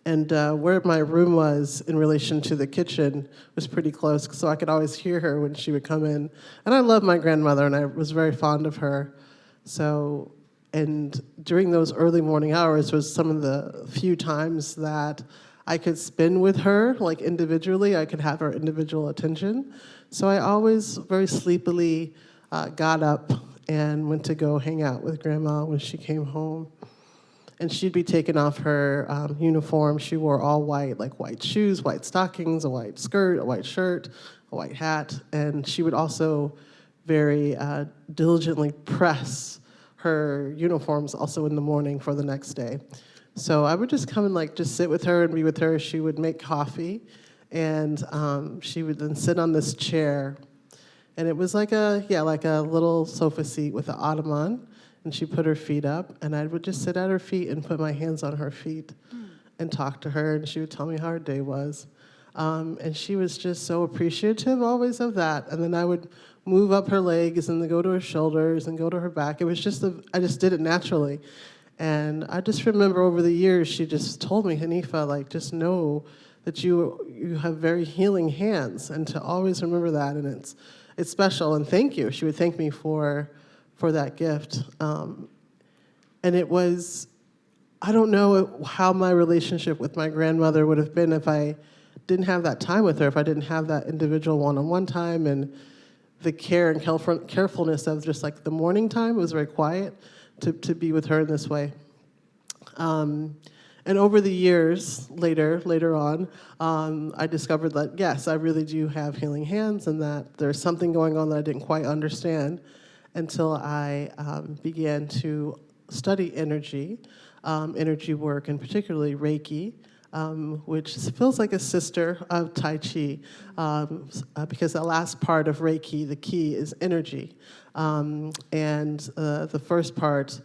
And where my room was in relation to the kitchen was pretty close, so I could always hear her when she would come in. And I love my grandmother, and I was very fond of her. So, and during those early morning hours was some of the few times that I could spend with her, like individually. I could have her individual attention. So I always very sleepily got up and went to go hang out with Grandma when she came home. And she'd be taking off her uniform. She wore all white, like white shoes, white stockings, a white skirt, a white shirt, a white hat. And she would also very diligently press her uniforms also in the morning for the next day. So I would just come and just sit with her and be with her. She would make coffee, and she would then sit on this chair. And it was like a little sofa seat with an ottoman. And she put her feet up, and I would just sit at her feet and put my hands on her feet and talk to her, and she would tell me how her day was. And she was just so appreciative always of that. And then I would move up her legs and then go to her shoulders and go to her back. It was just, I just did it naturally. And I just remember over the years, she just told me, Hanifa, just know that you have very healing hands, and to always remember that, and it's special, and thank you. She would thank me for that gift. And it was, I don't know how my relationship with my grandmother would have been if I didn't have that time with her, if I didn't have that individual one-on-one time, and the care and carefulness of just the morning time. It was very quiet to be with her in this way. And And over the years, later on, I discovered that, yes, I really do have healing hands and that there's something going on that I didn't quite understand until I began to study energy, energy work, and particularly Reiki, which feels like a sister of Tai Chi, because the last part of Reiki, the key, is energy. And the first part,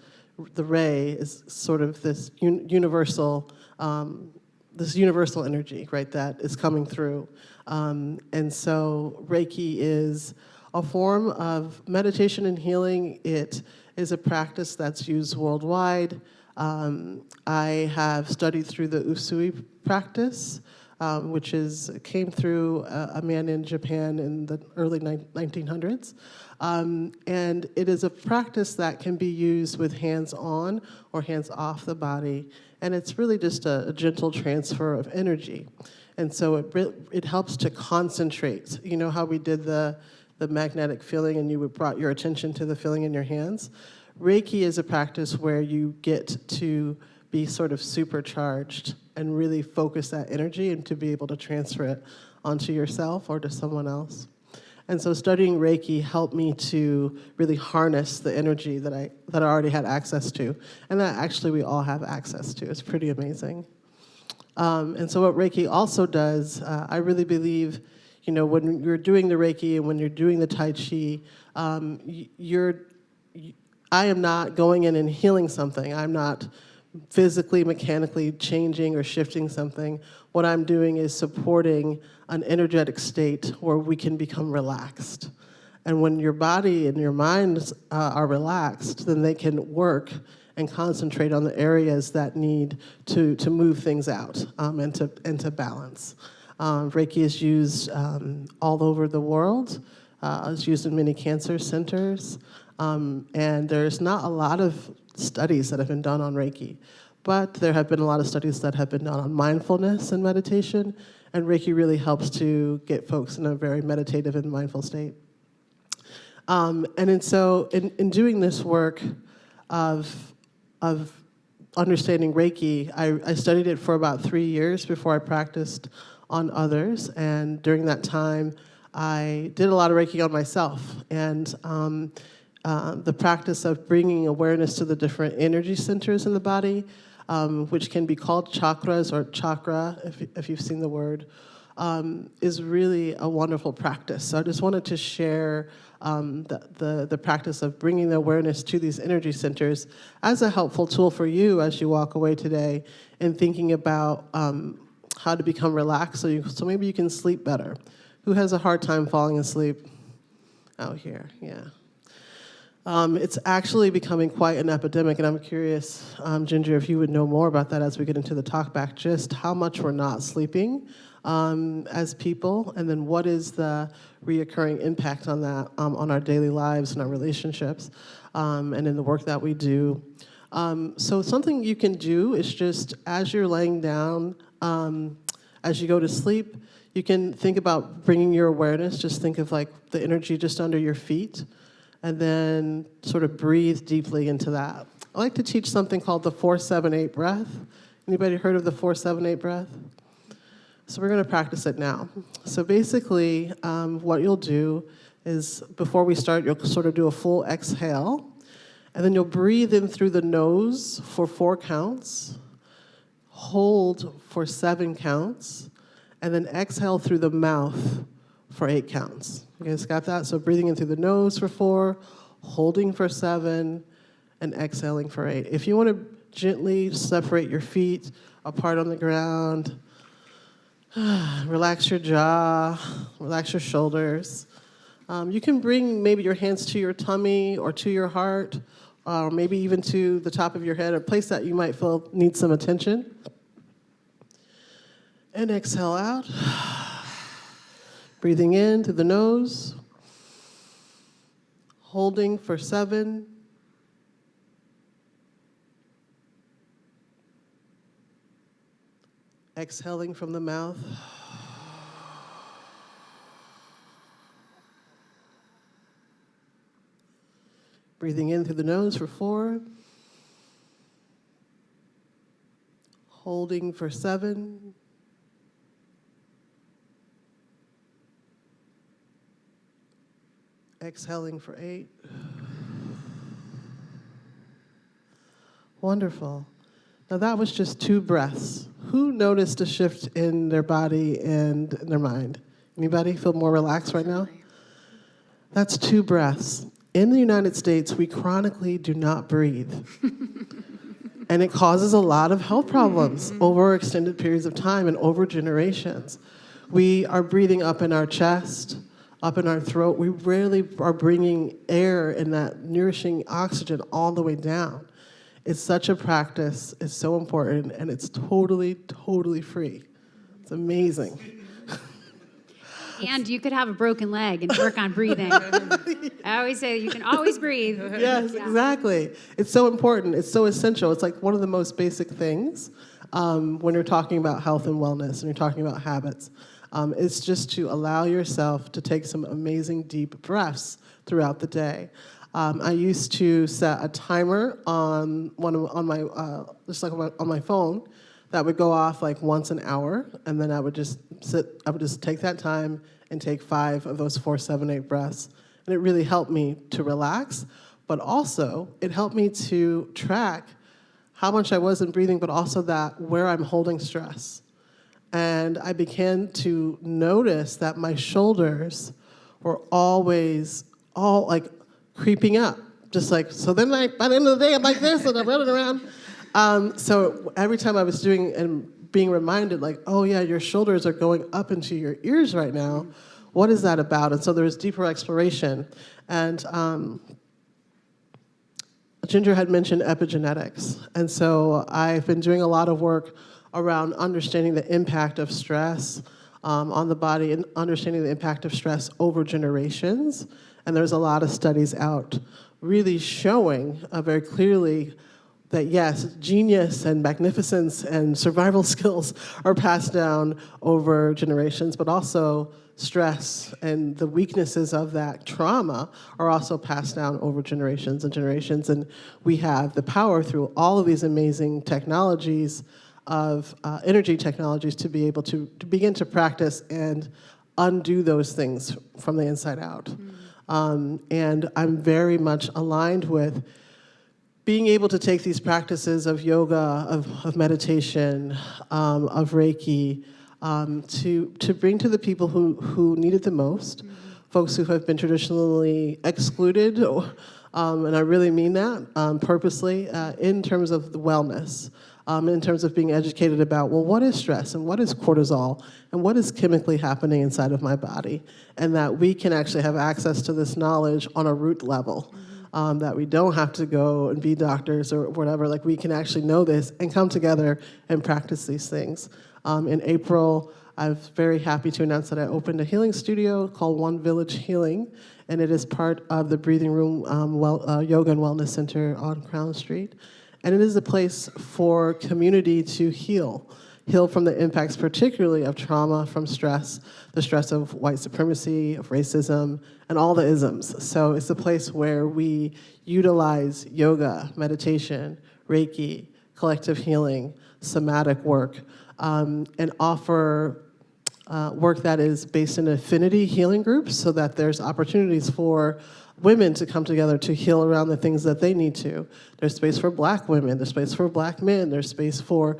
the Rei, is sort of this universal energy, right, that is coming through. And so Reiki is a form of meditation and healing. It is a practice that's used worldwide. I have studied through the Usui practice, which came through a man in Japan in the early 1900s. And it is a practice that can be used with hands on or hands off the body. And it's really just a gentle transfer of energy. And so it helps to concentrate. You know how we did the magnetic feeling and you brought your attention to the feeling in your hands? Reiki is a practice where you get to be sort of supercharged and really focus that energy and to be able to transfer it onto yourself or to someone else. And so studying Reiki helped me to really harness the energy that I already had access to, and that actually we all have access to. It's pretty amazing. And so what Reiki also does, I really believe, when you're doing the Reiki and when you're doing the Tai Chi, I am not going in and healing something. I'm not physically, mechanically changing or shifting something. What I'm doing is supporting an energetic state where we can become relaxed. And when your body and your mind are relaxed, then they can work and concentrate on the areas that need to move things out and to balance. Reiki is used all over the world. It's used in many cancer centers. And there's not a lot of studies that have been done on Reiki, but there have been a lot of studies that have been done on mindfulness and meditation, and Reiki really helps to get folks in a very meditative and mindful state. So in doing this work of understanding Reiki, I studied it for about 3 years before I practiced on others, and during that time, I did a lot of Reiki on myself, and the practice of bringing awareness to the different energy centers in the body, which can be called chakras or chakra, if you've seen the word, is really a wonderful practice. So I just wanted to share the practice of bringing the awareness to these energy centers as a helpful tool for you as you walk away today and thinking about how to become relaxed so maybe you can sleep better. Who has a hard time falling asleep? Out here, yeah. It's actually becoming quite an epidemic, and I'm curious, Ginger, if you would know more about that as we get into the talk back, just how much we're not sleeping as people, and then what is the reoccurring impact on that, on our daily lives and our relationships, and in the work that we do. So something you can do is just, as you're laying down, as you go to sleep, you can think about bringing your awareness, just think of like the energy just under your feet, and then sort of breathe deeply into that. I like to teach something called the 4-7-8 breath. Anybody heard of the 4-7-8 breath? So we're going to practice it now. So basically, what you'll do is before we start, you'll sort of do a full exhale, and then you'll breathe in through the nose for 4 counts, hold for 7 counts, and then exhale through the mouth for 8 counts. You guys got that? So breathing in through the nose for 4, holding for 7, and exhaling for 8. If you want to gently separate your feet apart on the ground, relax your jaw, relax your shoulders. You can bring maybe your hands to your tummy or to your heart, or maybe even to the top of your head, a place that you might feel needs some attention. And exhale out. Breathing in through the nose, holding for 7, exhaling from the mouth. Breathing in through the nose for 4, Holding for 7. Exhaling for 8. Wonderful. Now that was just 2 breaths. Who noticed a shift in their body and in their mind? Anybody feel more relaxed right now? That's 2 breaths. In the United States, we chronically do not breathe. And it causes a lot of health problems over extended periods of time and over generations. We are breathing up in our chest, up in our throat. We rarely are bringing air and that nourishing oxygen all the way down. It's such a practice. It's so important, and it's totally, totally free. It's amazing. And you could have a broken leg and work on breathing. I always say you can always breathe. Yes, exactly. It's so important. It's so essential. It's like one of the most basic things when you're talking about health and wellness and you're talking about habits. It's just to allow yourself to take some amazing deep breaths throughout the day. I used to set a timer on my phone that would go off like once an hour, and then I would just take that time and take 5 of those 4, 7, 8 breaths. And it really helped me to relax, but also it helped me to track how much I wasn't breathing, but also that where I'm holding stress. And I began to notice that my shoulders were always all like creeping up, just like, so then like by the end of the day I'm like this and I'm running around. So every time I was doing and being reminded like, oh yeah, your shoulders are going up into your ears right now. What is that about? And so there was deeper exploration. And Ginger had mentioned epigenetics. And so I've been doing a lot of work around understanding the impact of stress on the body and understanding the impact of stress over generations. And there's a lot of studies out really showing very clearly that yes, genius and magnificence and survival skills are passed down over generations, but also stress and the weaknesses of that trauma are also passed down over generations and generations. And we have the power through all of these amazing technologies of energy technologies to be able to begin to practice and undo those things from the inside out. And I'm very much aligned with being able to take these practices of yoga, of meditation, of Reiki, to bring to the people who need it the most, folks who have been traditionally excluded, and I really mean that purposely, in terms of the wellness, in terms of being educated about, well, what is stress and what is cortisol and what is chemically happening inside of my body, and that we can actually have access to this knowledge on a root level. That we don't have to go and be doctors or whatever, like we can actually know this and come together and practice these things. In April, I was very happy to announce that I opened a healing studio called One Village Healing, and it is part of the Breathing Room Yoga and Wellness Center on Crown Street. And it is a place for community to heal from the impacts particularly of trauma, from stress, the stress of white supremacy, of racism, and all the isms. So it's a place where we utilize yoga, meditation, Reiki, collective healing, somatic work, and offer work that is based in affinity healing groups so that there's opportunities for women to come together to heal around the things that they need to. There's space for Black women, there's space for Black men, there's space for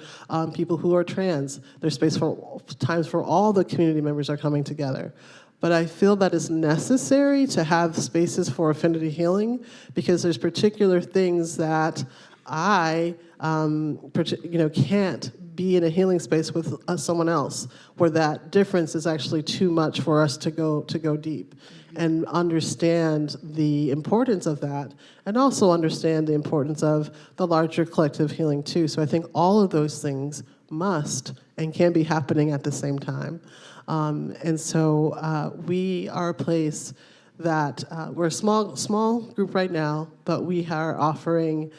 people who are trans, there's space for times for all the community members are coming together. But I feel that it's necessary to have spaces for affinity healing because there's particular things that I can't be in a healing space with someone else where that difference is actually too much for us to go deep and understand the importance of that and also understand the importance of the larger collective healing too. So I think all of those things must and can be happening at the same time. And so we are a place that we're a small group right now, but we are offering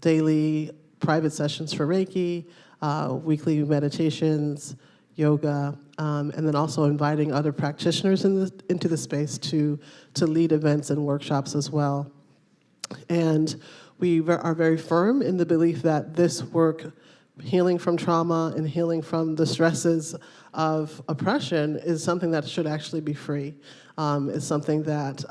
daily private sessions for Reiki, weekly meditations, yoga, and then also inviting other practitioners into the space to lead events and workshops as well. And we are very firm in the belief that this work healing from trauma and healing from the stresses of oppression is something that should actually be free. It's something that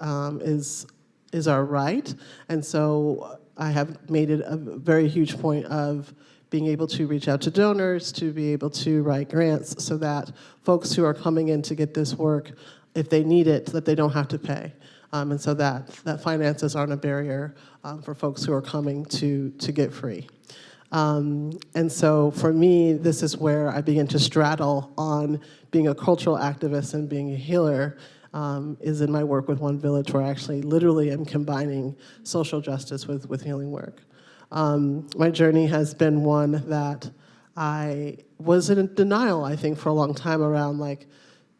is our right. And so I have made it a very huge point of being able to reach out to donors, to be able to write grants so that folks who are coming in to get this work, if they need it, that they don't have to pay. And so that finances aren't a barrier for folks who are coming to get free. And so for me, this is where I begin to straddle on being a cultural activist and being a healer, is in my work with One Village, where I actually literally am combining social justice with healing work. My journey has been one that I was in denial, I think, for a long time around like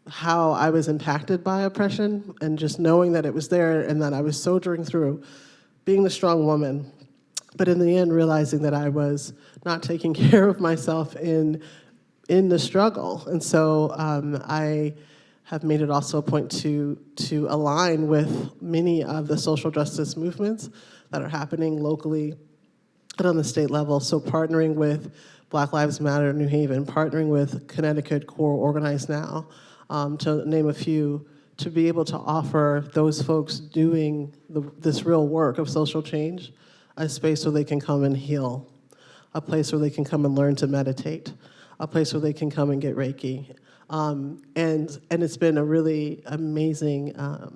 how I was impacted by oppression, and just knowing that it was there and that I was soldiering through, being the strong woman, but in the end realizing that I was not taking care of myself in the struggle. And so I have made it also a point to align with many of the social justice movements that are happening locally and on the state level. So partnering with Black Lives Matter New Haven, partnering with Connecticut Core Organize Now, to name a few, to be able to offer those folks doing this real work of social change a space where they can come and heal, a place where they can come and learn to meditate, a place where they can come and get Reiki. And it's been a really amazing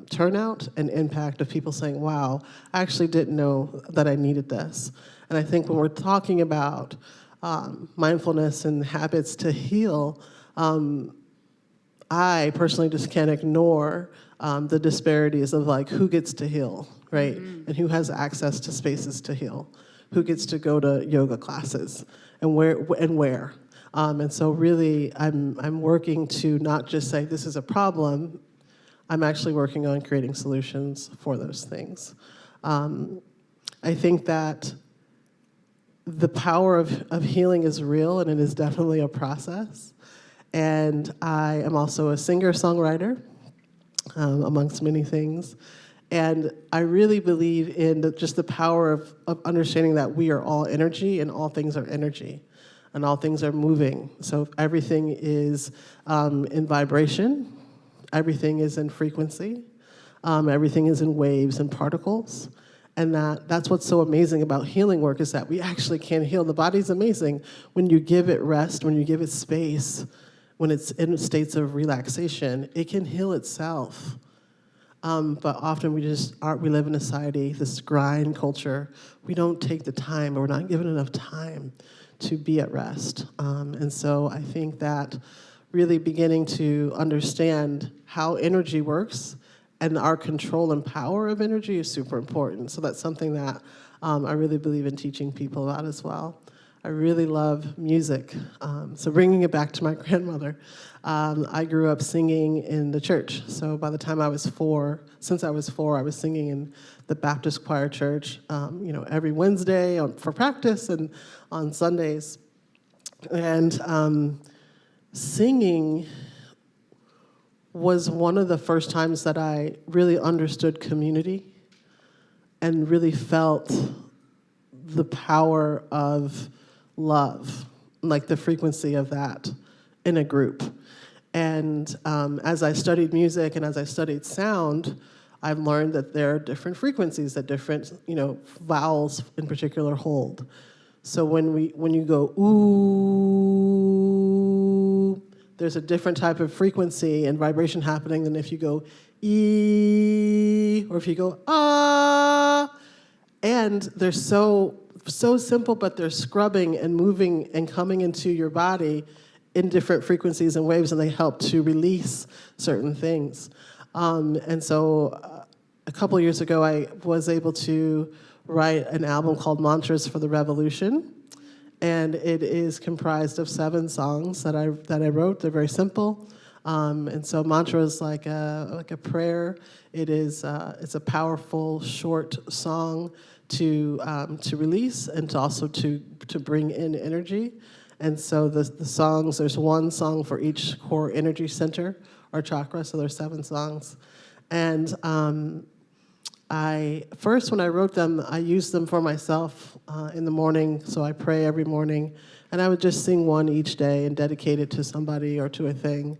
turnout and impact of people saying, wow, I actually didn't know that I needed this. And I think when we're talking about mindfulness and habits to heal, I personally just can't ignore the disparities of like who gets to heal, right? Mm-hmm. And who has access to spaces to heal, who gets to go to yoga classes, and where. And so really, I'm working to not just say this is a problem. I'm actually working on creating solutions for those things. I think that the power of healing is real, and it is definitely a process. And I am also a singer-songwriter, amongst many things. And I really believe in just the power of understanding that we are all energy, and all things are energy, and all things are moving. So everything is in vibration, everything is in frequency, everything is in waves and particles. And that's what's so amazing about healing work, is that we actually can heal. The body's amazing when you give it rest, when you give it space, when it's in states of relaxation, it can heal itself. But often we live in a society, this grind culture. We don't take the time, or we're not given enough time to be at rest. And so I think that really beginning to understand how energy works and our control and power of energy is super important. So that's something that I really believe in teaching people about as well. I really love music. So bringing it back to my grandmother, I grew up singing in the church. So by the time I was 4, I was singing in the Baptist choir church, every Wednesday for practice and on Sundays. And singing was one of the first times that I really understood community and really felt the power of love, like the frequency of that in a group. And as I studied music and as I studied sound, I've learned that there are different frequencies that different, vowels in particular hold. So when you go ooh, there's a different type of frequency and vibration happening than if you go ee, or if you go ah. And they're so simple, but they're scrubbing and moving and coming into your body in different frequencies and waves, and they help to release certain things. And so a couple of years ago, I was able to write an album called Mantras for the Revolution, and it is comprised of 7 songs that I wrote. They're very simple. And so mantra is like a prayer. It's a powerful, short song to release and to also to bring in energy. And so the songs, there's 1 song for each core energy center or chakra, so there's 7 songs. And First, when I wrote them, I used them for myself in the morning, so I pray every morning, and I would just sing one each day and dedicate it to somebody or to a thing.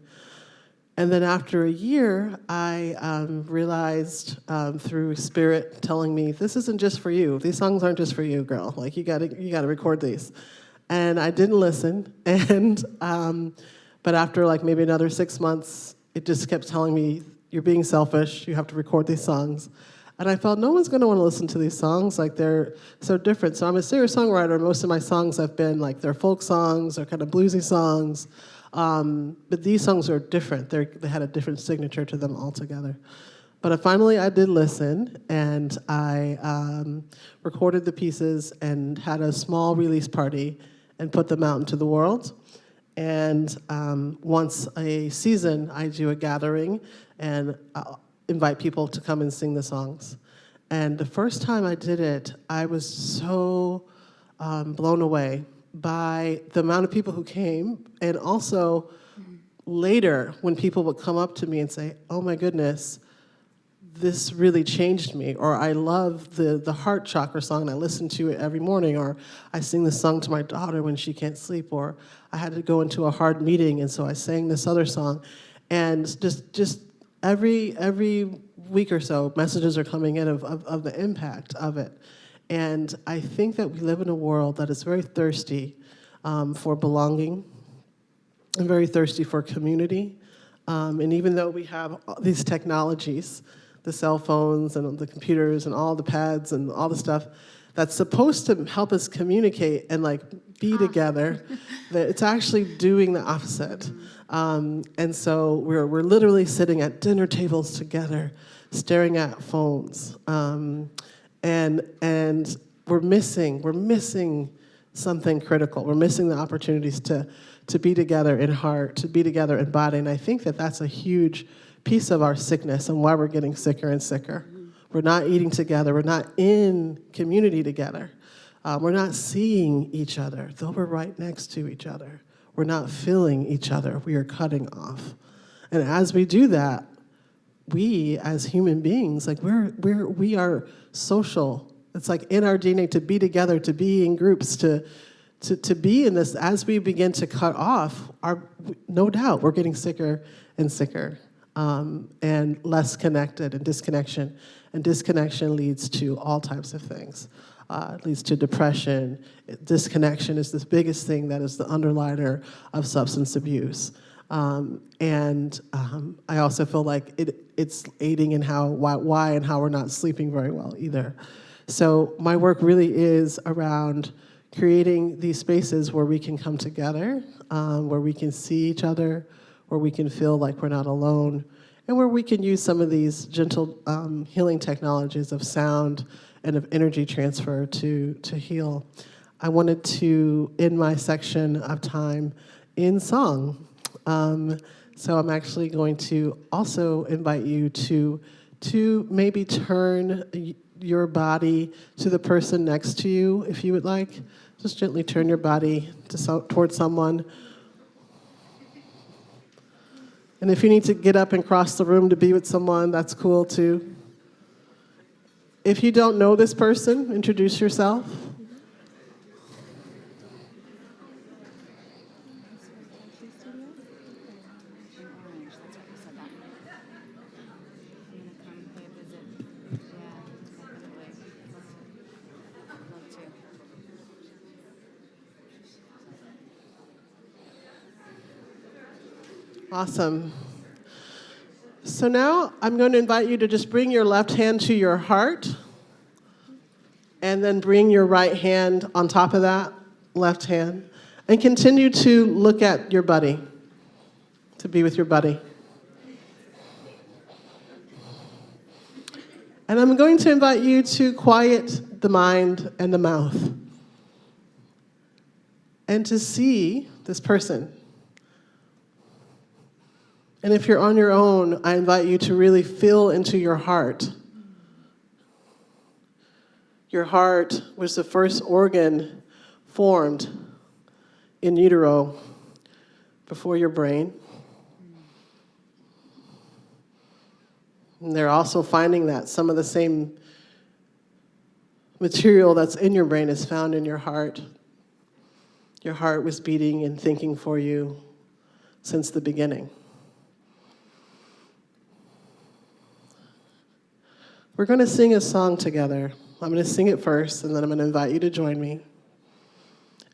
And then after a year, I realized through Spirit telling me, this isn't just for you. These songs aren't just for you, girl. Like, you gotta record these. And I didn't listen. And but after like maybe another 6 months, it just kept telling me, you're being selfish. You have to record these songs. And I felt no one's going to want to listen to these songs. Like, they're so different. So I'm a singer-songwriter. Most of my songs have been like, they're folk songs or kind of bluesy songs. But these songs are different. They had a different signature to them altogether. But finally, I did listen, and I recorded the pieces and had a small release party and put them out into the world. And once a season, I do a gathering and invite people to come and sing the songs. And the first time I did it, I was so blown away by the amount of people who came, and also later when people would come up to me and say, oh my goodness, this really changed me, or I love the heart chakra song and I listen to it every morning, or I sing this song to my daughter when she can't sleep, or I had to go into a hard meeting and so I sang this other song. And just every week or so, messages are coming in of the impact of it. And I think that we live in a world that is very thirsty for belonging and very thirsty for community. And even though we have these technologies, the cell phones and the computers and all the pads and all the stuff that's supposed to help us communicate and like be together, that it's actually doing the opposite. And so we're literally sitting at dinner tables together, staring at phones. And we're missing something critical. We're missing the opportunities to be together in heart, to be together in body. And I think that that's a huge piece of our sickness and why we're getting sicker and sicker. We're not eating together. We're not in community together. We're not seeing each other, though we're right next to each other. We're not feeling each other. We are cutting off. And as we do that, we as human beings, like we are social. It's like in our DNA to be together, to be in groups, to be in this. As we begin to cut off, no doubt we're getting sicker and sicker, and less connected, and disconnection. And disconnection leads to all types of things. It leads to depression. Disconnection is the biggest thing that is the underliner of substance abuse. And I also feel like it's aiding in why and how we're not sleeping very well either. So my work really is around creating these spaces where we can come together, where we can see each other, where we can feel like we're not alone, and where we can use some of these gentle healing technologies of sound and of energy transfer to heal. I wanted to end my section of time in song. So I'm actually going to also invite you to maybe turn your body to the person next to you, if you would like. Just gently turn your body towards someone. And if you need to get up and cross the room to be with someone, that's cool too. If you don't know this person, introduce yourself. Awesome. So now I'm going to invite you to just bring your left hand to your heart, and then bring your right hand on top of that left hand, and continue to look at your buddy, to be with your buddy. And I'm going to invite you to quiet the mind and the mouth, and to see this person. And if you're on your own, I invite you to really feel into your heart. Your heart was the first organ formed in utero before your brain. And they're also finding that some of the same material that's in your brain is found in your heart. Your heart was beating and thinking for you since the beginning. We're going to sing a song together. I'm going to sing it first, and then I'm going to invite you to join me.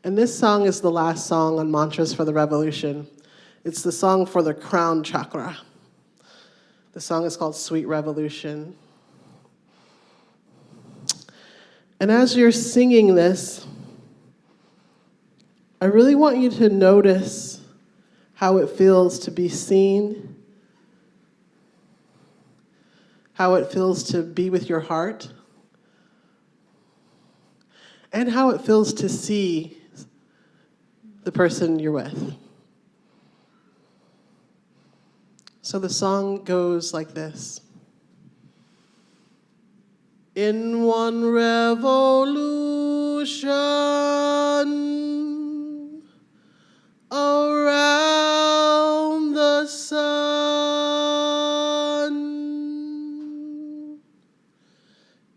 And this song is the last song on Mantras for the Revolution. It's the song for the crown chakra. The song is called Sweet Revolution. And as you're singing this, I really want you to notice how it feels to be seen, how it feels to be with your heart, and how it feels to see the person you're with. So the song goes like this. In one revolution around the sun,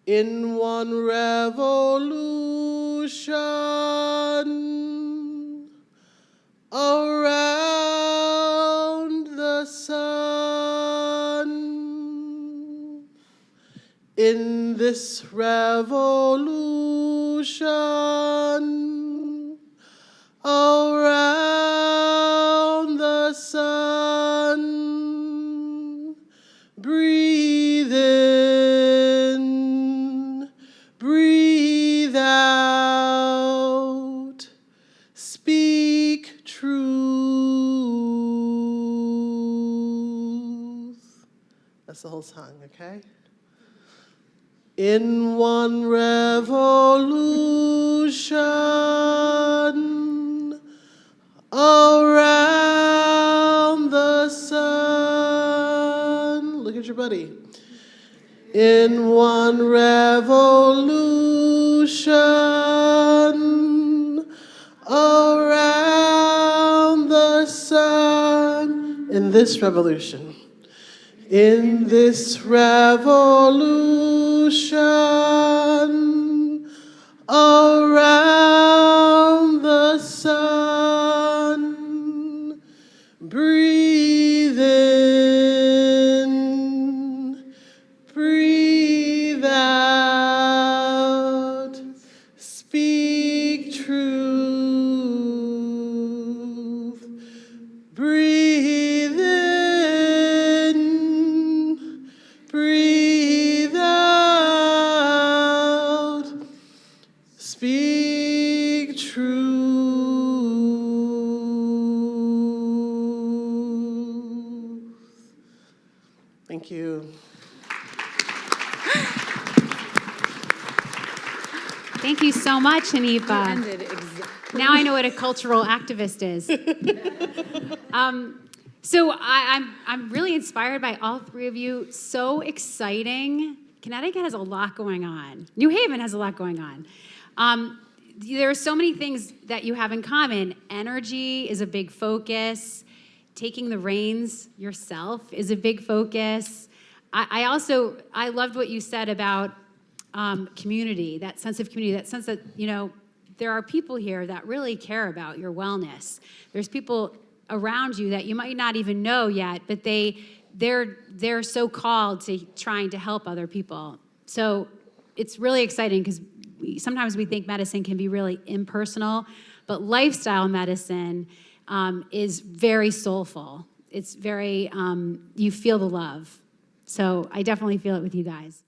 in one revolution around the sun, in this revolution around the sun, breathe in, breathe out, speak truth. That's the whole song, okay? In one revolution around the sun. Look at your buddy. In one revolution around the sun. In this revolution. In this revolution around the sun, breathe in, breathe out, speak truth, breathe in, breathe out, speak truth. Thank you. Thank you so much, Hanifa. Ended exactly. Now I know what a cultural activist is. So I'm really inspired by all three of you. So exciting. Connecticut has a lot going on. New Haven has a lot going on. There are so many things that you have in common. Energy is a big focus. Taking the reins yourself is a big focus. I loved what you said about community, that sense of community, that sense that, there are people here that really care about your wellness. There's people around you that you might not even know yet, but they're so called to trying to help other people. So it's really exciting because sometimes we think medicine can be really impersonal, but lifestyle medicine is very soulful. It's very, you feel the love. So I definitely feel it with you guys.